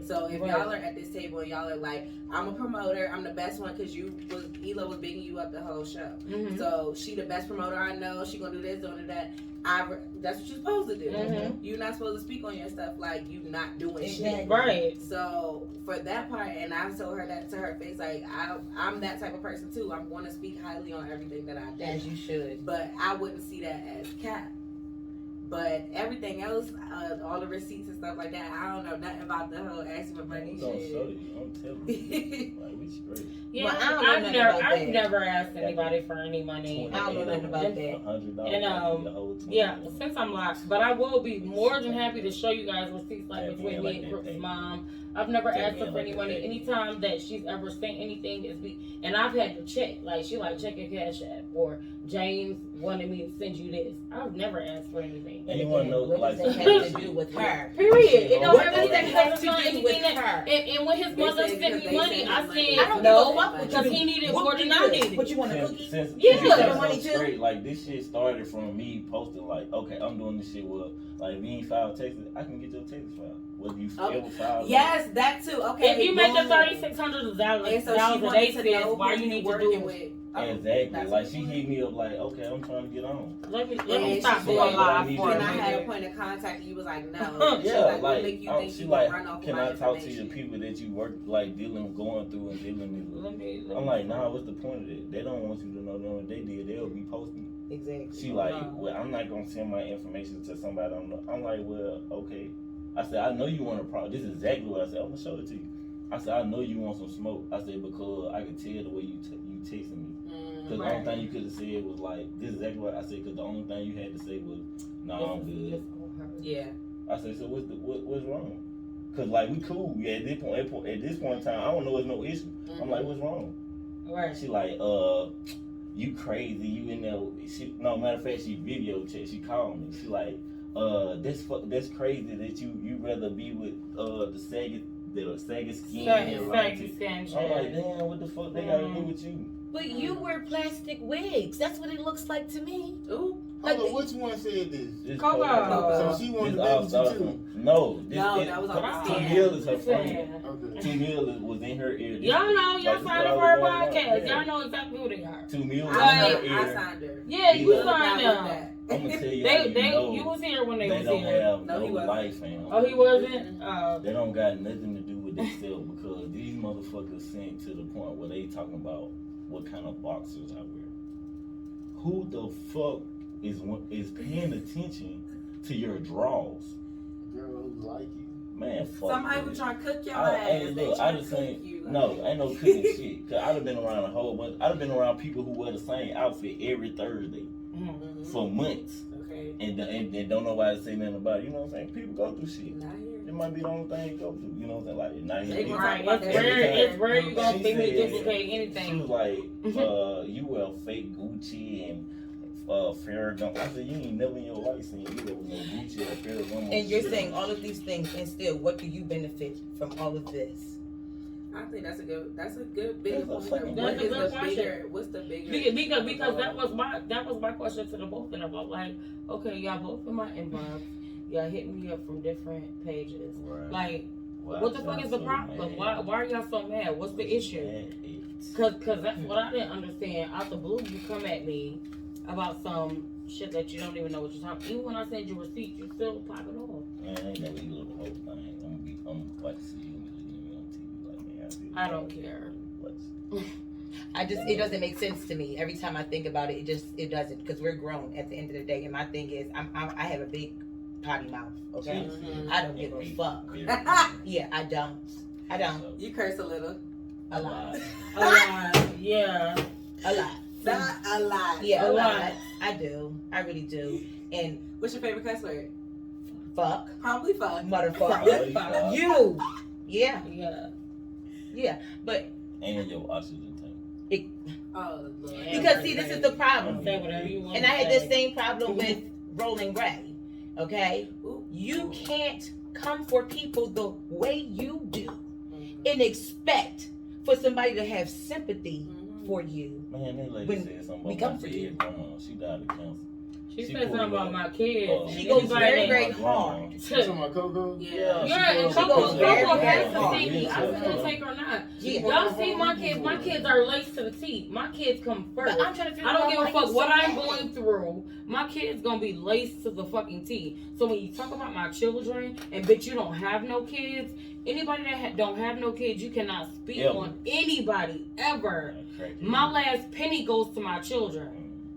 So if y'all are at this table and y'all are like, I'm a promoter, I'm the best one, because ELO was bigging you up the whole show. So she the best promoter I know. She gonna do this, gonna do that. That's what you're supposed to do. You're not supposed to speak on your stuff like you not doing shit. Right. So for that part, and I told her that to her face, like I'm that type of person too. I'm going to speak highly on everything that I do. As you should. But I wouldn't see that as cap. But everything else, all the receipts and stuff like that, I don't know nothing about the whole asking for money Don't shit. show you. I'm telling you. Like we straight. Yeah, Well, I don't know nothing about I've that. never asked anybody for any money. I don't know nothing about that. $100. And, the whole 20. Yeah, since I'm locked, but I will be more than happy to show you guys receipts like Yeah, between yeah, me like and that Crook's thing. mom. I've never Yeah, asked her yeah, for like any that money. thing. Anytime that she's ever sent anything is and I've had to check. Like she like check your cash app, or James wanted me to send you this. I've never asked for anything. And you want to know, What like, does that have to do with her? Period. It don't What have does that anything have to do to do with anything. her? And when his They mother said sent because me they money, sent I him money. said I don't no, give a fuck what because you he do. needed What more do than you I do? needed. What you want, a cookie? Since Yeah. since You got that's money so too? straight, like this shit started from me posting like, okay, I'm doing this shit with like if you ain't filed Texas, I can get your Texas file. Whether you ever filed. Yes, that too. Okay. If you make the boom. $3,600 And so she a day, wanted to know why who you need to working do with. Exactly. That's Like what she you hit me up like, okay, I'm trying to get on. Let me And stop she doing said, live for When I me. had a point of contact, and you was like, no. She Yeah, like, what like make you think she you like, gonna run off can my I talk to the information? people that you work like going through and dealing with? Let me I'm like, nah, what's the point of it? They don't want you to know them. If they did, they'll be posting. Exactly. She like, well, I'm not gonna send my information to somebody I don't know. I'm like, well, okay. I said, I know you want a problem. This is exactly what I said. I'm gonna show it to you. I said, I know you want some smoke. I said, because I can tell the way you texting me. Because the only thing you could have said was like, this is exactly what I said. Because the only thing you had to say was, nah, I'm good. Yeah. I said, so what's wrong? Because like we cool. Yeah, at this point in time, I don't know it's no issue. I'm like, what's wrong? Right. She like, you crazy? You in there? No, matter of fact, she video chat. She called me. She like, that's crazy that you rather be with the saggy skin. Saggy skin. I'm like, damn, what the fuck they gotta do with you? But you wear plastic wigs. That's what it looks like to me. Ooh. Hold on, which one said this? This Coco. Coco. So she wanted This to all be with started you too. No, that was on the T stand. Mill is her friend. Okay. T Mill was in her ear. Y'all know, y'all Like, signed up for her podcast. Y'all know exactly who they are. T Mill was in I her ear. signed her. Yeah, you Diva. signed them. I'm gonna tell you, You was here when they was don't here. have No, no he wasn't. life, fam. Oh, he wasn't? They don't got nothing to do with themselves because these motherfuckers sent to the point where they talking about what kind of boxers I wear. Who the fuck is paying attention to your draws? Girl who like you. Man, fuck Somebody that. would try to cook your I ass. look, I just saying, no, ain't no cooking shit. Cause I'd have been around a whole bunch. I'd have been around people who wear the same outfit every Thursday for months, Okay. and don't nobody say nothing about it. You know what I'm saying? People go through shit. Not here. It might be the only thing you go through. You know what I'm saying? Like not They even. gonna Right, talk about it's that rare. every It's time. rare you gonna She see me said- duplicate She anything. was like, you wear fake Gucci and Ferragamo. I said, you ain't never in your life seen you wear no Gucci or Ferragamo. And you're shit. saying all of these things, and still, what do you benefit from all of this? I think that's a good big That's a question. fucking- What That's a is good the question. bigger? What's the bigger? Because that was my question to the both of them. I'm like, okay, y'all both in my inbox. Y'all hitting me up from different pages. Right. Like, Why what the y'all fuck is the so problem? mad? Why are y'all so mad? What's the issue? Cause that's what I didn't understand. Out the blue, you come at me about some shit that you don't even know what you're talking. Even when I send you receipts, you still popping off. Man, I ain't never ELO the whole thing. I'm about to see you on TV. Like, man, I don't care. It doesn't make sense to me. Every time I think about it, it doesn't, because we're grown at the end of the day. And my thing is, I have a big potty mouth. Okay, I don't give a fuck. Yeah, I don't. You curse a little. A lot. A lot. Yeah. A lot. Not a lot. Yeah, A a lot. lot. I do. I really do. And What's your favorite cuss word? fuck, Probably fuck. motherfucker, Fuck. you. Yeah, Yeah. yeah. But And your oxygen tank. Oh Lord. because see, this is the problem. Say whatever you want. And I had this same problem with Rolling Gray. Okay, Ooh. you can't come for people the way you do Mhm. and expect for somebody to have sympathy Mhm. for you. Man, that lady When said something we about come my for you. dead grandma. She died of cancer. She She said pulled something about up. my kids. She And goes anybody very, that- very My grandma. hard. You talking about Coco? Yeah. Yeah, and She Coco goes very, has very to hard. see me. I was gonna take her or not. Yeah. Y'all see my kids. My kids are laced to the teeth. My kids come first. But I'm trying to figure I don't out give a why fuck you what so I'm mad. going through. My kids gonna be laced to the fucking teeth. So when you talk about my children and bitch, you don't have no kids. Anybody that don't have no kids, you cannot speak Yeah. on anybody ever. Crazy. My last penny goes to my children.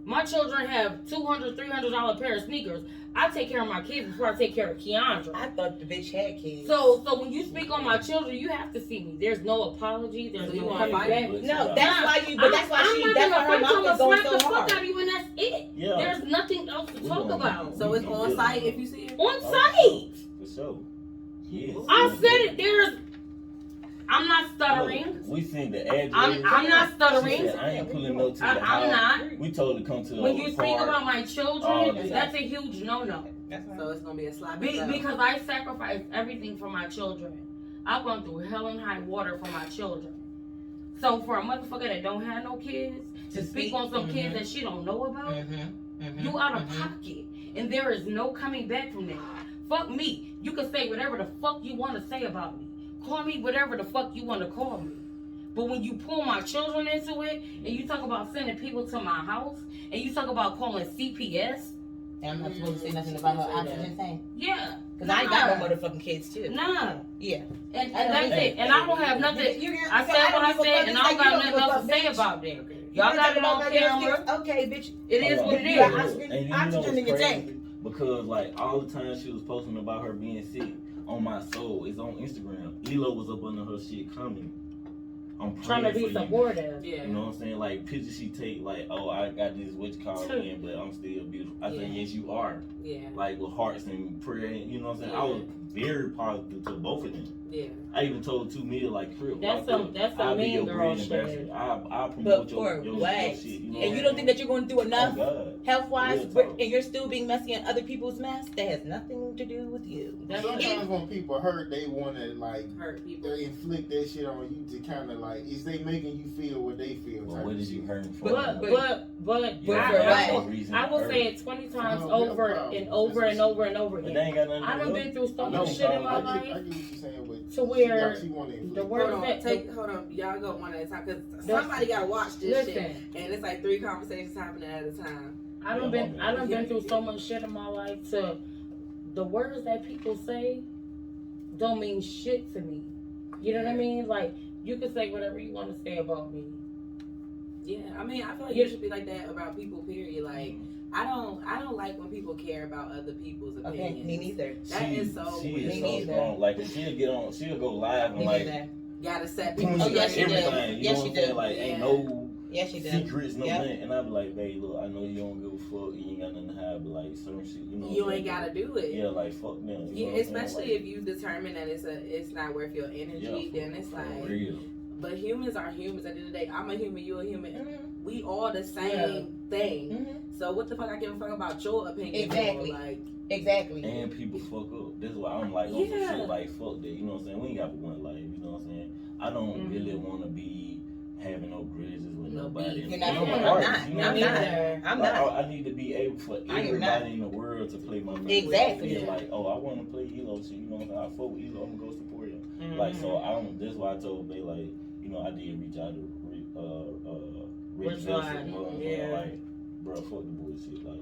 My children have $200, $300 pair of sneakers. I take care of my kids before I take care of Keandra. I thought the bitch had kids. So when you speak on my children, you have to see me. There's no apology. There's So you no wanna coming fight? back. No, that's why you. But that's why her mouth is going so the fuck hard. out of you, and that's it. Yeah. There's nothing else to talk about. So it's on site if you see it. On site. For sure. Yes. I said it. I'm not stuttering. Look, we seen the address. I'm not She stuttering. said, I ain't pulling no to the house. I'm not. We told her to come to the When you speak park. about my all children, the that's a huge no-no. So it's gonna be a sloppy blow. Because I sacrificed everything for my children. I've gone through hell and high water for my children. So for a motherfucker that don't have no kids to speak on some kids that she don't know about, you out of pocket, and there is no coming back from that. Fuck me. You can say whatever the fuck you want to say about me. Call me whatever the fuck you want to call me. But when you pull my children into it, and you talk about sending people to my house, and you talk about calling CPS, And I'm not supposed to say nothing about her oxygen tank. yeah. Because I ain't got no motherfucking kids, too. Nah. Yeah. And that's it. And I don't have nothing. I said what I said, and I don't got nothing else to say about that. Y'all got it on camera. Okay, bitch. It is what it You got is. oxygen- And you know oxygen what's in your crazy? tank. Because like all the time she was posting about her being sick on my soul, it's on Instagram. ELO was up under her shit commenting. I'm Trying to praying be for you. supportive. Yeah. You know what I'm saying? Like pictures she take, like, oh, I got this witch call in, but I'm still beautiful. I said, Yeah. yes, you are. Yeah. Like with hearts and prayer, you know what I'm saying? Yeah. I was very positive to both of them. Yeah. I even told 2 Mil like, crib. That's some I'll be mean your girl brand shit. ambassador. I'll But promote for your what? shit. You know And you don't think that you're going to do enough Oh, God. health-wise, Real talk. and you're still being messy in other people's mess? That has nothing to do with you. That's Sometimes when people hurt, they want to like Hurt people. they inflict that shit on you to kind of like, is they making you feel what they feel? Well, type what of is you shit. hurting for? But You for have what? no reason I to will hurt. say it 20 times No, over no and over and over and over But they again. ain't got nothing to I done do. been through so No, much shit in my I life get what you're saying, but to where she wanted the words hold on, y'all go one at a time, because somebody gotta watch this shit, and it's like 3 conversations happening at a time. I done been through so much shit in my life to the words that people say don't mean shit to me. You know what I mean? Like, you can say whatever you want to say about me. Yeah, I mean, I feel like you should be like that about people, period. Like, I don't like when people care about other people's opinions. Okay, me neither. That is so She weird. is so strong. Like, if she'll go live and like gotta set people Oh, yes, she everything. does. You Yes, know she what I'm saying? does. Like, ain't no secrets, no nothing. And I be like, babe, look, I know you don't give a fuck, you ain't got nothing to hide, but like certain shit, you know. You ain't gotta do it. Yeah, like fuck them. Yeah, especially if you determine that it's not worth your energy, then it's like. Real. But humans are humans. At the end of the day, I'm a human, you a human. Mm-hmm. We all the same thing. Mm-hmm. So what the fuck I give a fuck about your opinion? Exactly. Exactly. And people fuck up. That's why I'm like, on some shit like fuck that. You know what I'm saying? We ain't got one life. You know what I'm saying? I don't really want to be having no grudges with nobody. You're not. I'm not. I need to be able for everybody in the world to play my music. Exactly. Like, oh, I want to play ELO shit. You know what I'm saying? I fuck with ELO. I'm gonna go support him. Mm-hmm. Like, so I don't. That's why I told Bay, like, you know, I did reach out to Rich Nelson. Like, bro, fuck the bullshit. Like,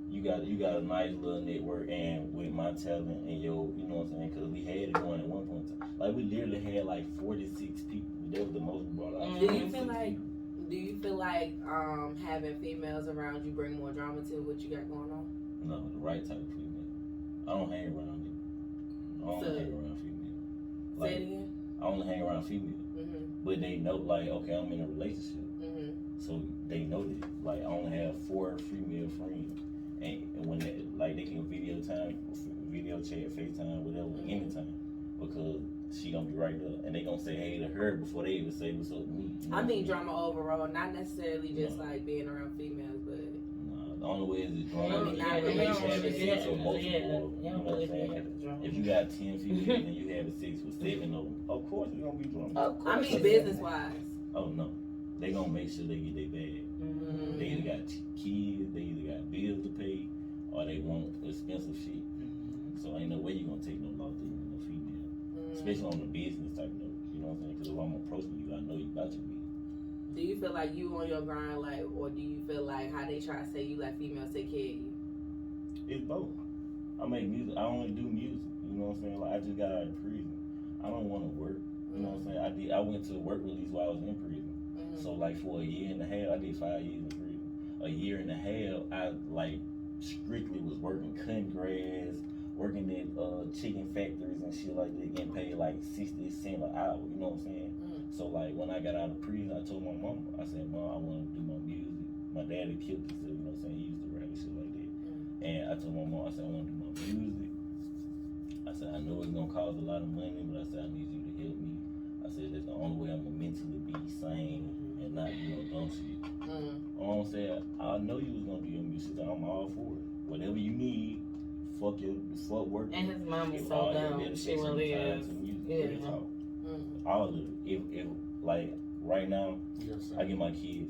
you got a nice little network, and with my talent and your, you know what I'm saying? Because we had it going at one point in time. Like, we literally had like 46 people. That was the most we brought out. Do you feel like having females around you bring more drama to what you got going on? No, the right type of female. I don't hang around them. I don't hang around female. Like, say it again. I only hang around female. But they know, like, okay, I'm in a relationship. So they know that. Like, I only have 4 female friends. And when they, like, they can video chat, FaceTime, whatever, anytime. Because she gonna be right there. And they gonna say hey to her before they even say what's up to me. You know I mean drama overall, not necessarily just like being around females, but... The only way is the drama. Having sex with multiple. You know what I'm saying? If you got 10 females and you having sex with 7 of them, of course it's gonna be drama. I mean business wise. Oh no, they gonna make sure they get their bag. Mm-hmm. They either got kids, they either got bills to pay, or they want expensive shit. Mm-hmm. So ain't no way you gonna take no loss to no female, especially on the business type note. You know what I'm saying? Because if I'm approaching you, I know you about your business. Do you feel like you on your grind, like, or do you feel like how they try to say you let females take care of you? It's both. I make music. I only do music. You know what I'm saying? Like, I just got out of prison. I don't want to work. You know what I'm saying? I went to work release while I was in prison. So like for a year and a half, I did 5 years in prison. A year and a half, I like strictly was working cutting grass, working at chicken factories and shit like that, getting paid like 60 cents an hour. You know what I'm saying? So like when I got out of prison, I told my mama, I said, Mom, I want to do my music. My daddy killed himself, you know what I'm saying? He used to rap and shit like that. And I told my mom, I said, I want to do my music. I said, I know it's gonna cost a lot of money, but I said, I need you to help me. I said, that's the only way I'm gonna mentally be sane and not, you know, dumb shit. I'm saying, I know you was gonna do your music. I'm all for it. Whatever you need, fuck work. And his mom is so dumb. She really is. All of it. If like right now, I get my kids,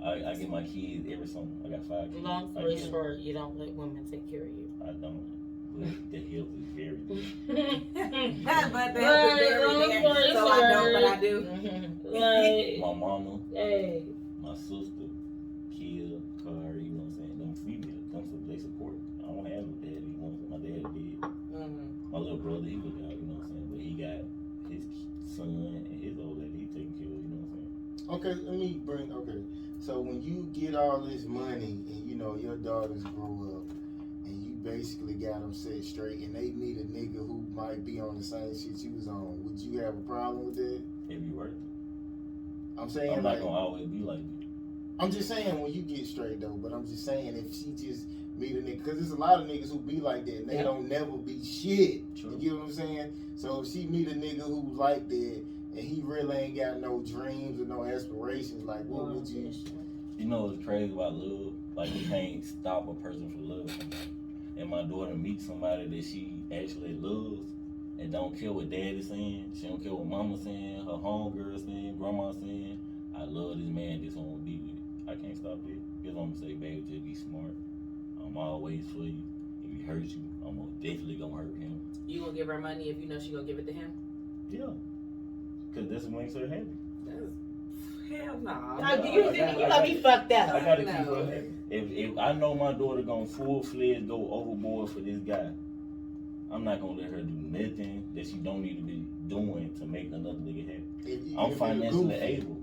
I get my kids every summer. I got 5 kids. Long story short, you don't let women take care of you. I don't. But the health is very good. But the health is very good. So I don't, but I do. Like, my mama, hey, my sister, Kia, Car, you know what I'm saying? Them females, they support. I don't have no daddy. You know what I'm saying? My dad did. My little brother, he looked out, you know what I'm saying? But he got his son and his old lady he taking care of, you know what I'm saying? Okay, so when you get all this money and you know your daughters grow up and you basically got them set straight and they meet a nigga who might be on the same shit you was on, would you have a problem with that? If you worth it. I'm saying I'm not gonna always be like you. I'm just saying when you get straight though, but I'm just saying if she just meet a nigga, because there's a lot of niggas who be like that and they don't never be shit. True. You get what I'm saying? So if she meet a nigga who's like that and he really ain't got no dreams or no aspirations, like what would you? You know what's crazy about love? Like you can't stop a person from loving somebody. And my daughter meets somebody that she actually loves and don't care what daddy's saying, she don't care what mama's saying, her homegirl's saying, grandma's saying, I love this man, this one will be with it. I can't stop it. Because I'm gonna say, baby, just be smart. I'm always for you. If If he hurts you, I'm most definitely gonna hurt him. You gonna give her money if you know she gonna give it to him? Yeah, cause that's what makes her happy. Hell no. You got me fucked I up. gotta keep her happy. If I know my daughter gonna full-fledged go overboard for this guy, I'm not gonna let her do nothing that she don't need to be doing to make another nigga happy. I'm financially able.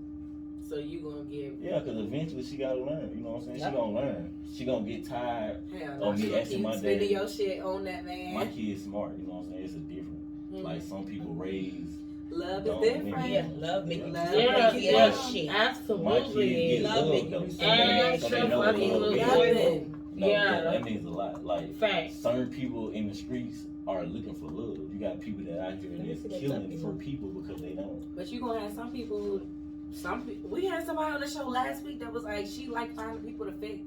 So you gonna give? Yeah, cause eventually she gotta learn. You know what I'm saying? She gonna learn. She gonna get tired Hell of no. me asking my dad. Spending your shit on that man. My kid's smart. You know what I'm saying? It's a different. Like some people raise. Love is different. Yeah, love make you Love Yeah, make yeah, shit. absolutely. Love make you do Absolutely. No, Yeah. that means a lot. Like Facts. certain people in the streets are looking for love. You got people that out here that's killing for people because they don't. But you gonna have some people who, we had somebody on the show last week that was like, she like finding people to fix.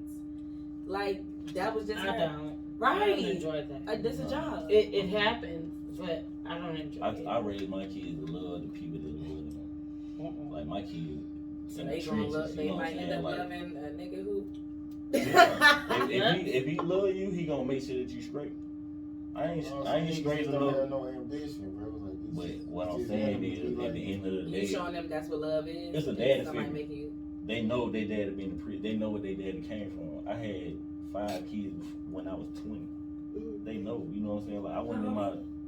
Like, that was just I her. don't. Right. I don't enjoy that. This a job. It happens, but I don't enjoy it. I raised my kids to love the people that love them. Like my kids. So they gonna love, they might end up loving a nigga who. if he love you, he gonna make sure that you straight. I ain't straight don't enough. have no ambition, bro. Like, But what I'm saying is, at the end of the day, You showing them that's what love is. it's a daddy Somebody figure. making you. They know their daddy been in prison. They know where their daddy came from. I had 5 kids when I was 20. They know, you know what I'm saying? Like I went in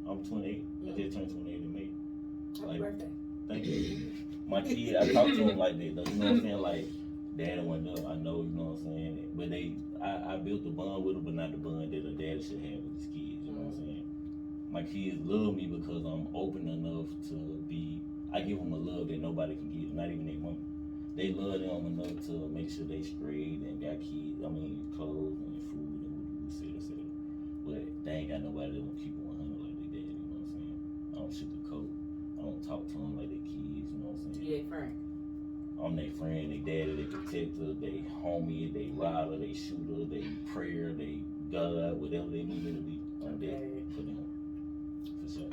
I'm 28. I just turned 28 in May. Happy birthday. Thank you. My kid, I talk to him like that though. You know what I'm saying? Like, daddy went up. I know, you know what I'm saying? But I built a bond with him, but not the bond that a daddy should have with his kids. You know what I'm saying? My kids love me because I'm open enough to be. I give them a love that nobody can give, not even their mom. They love them enough to make sure they straight and got kids. I mean, clothes and food and etc. But they ain't got nobody that will keep it 100 like they dad. You know what I'm saying? I don't sugarcoat. I don't talk to them like they kids. You know what I'm saying? You their friend. I'm their friend, they daddy, they protector, they homie, they rider, they shooter, they prayer, they God, whatever they need me to be. I'm there for them. For sure.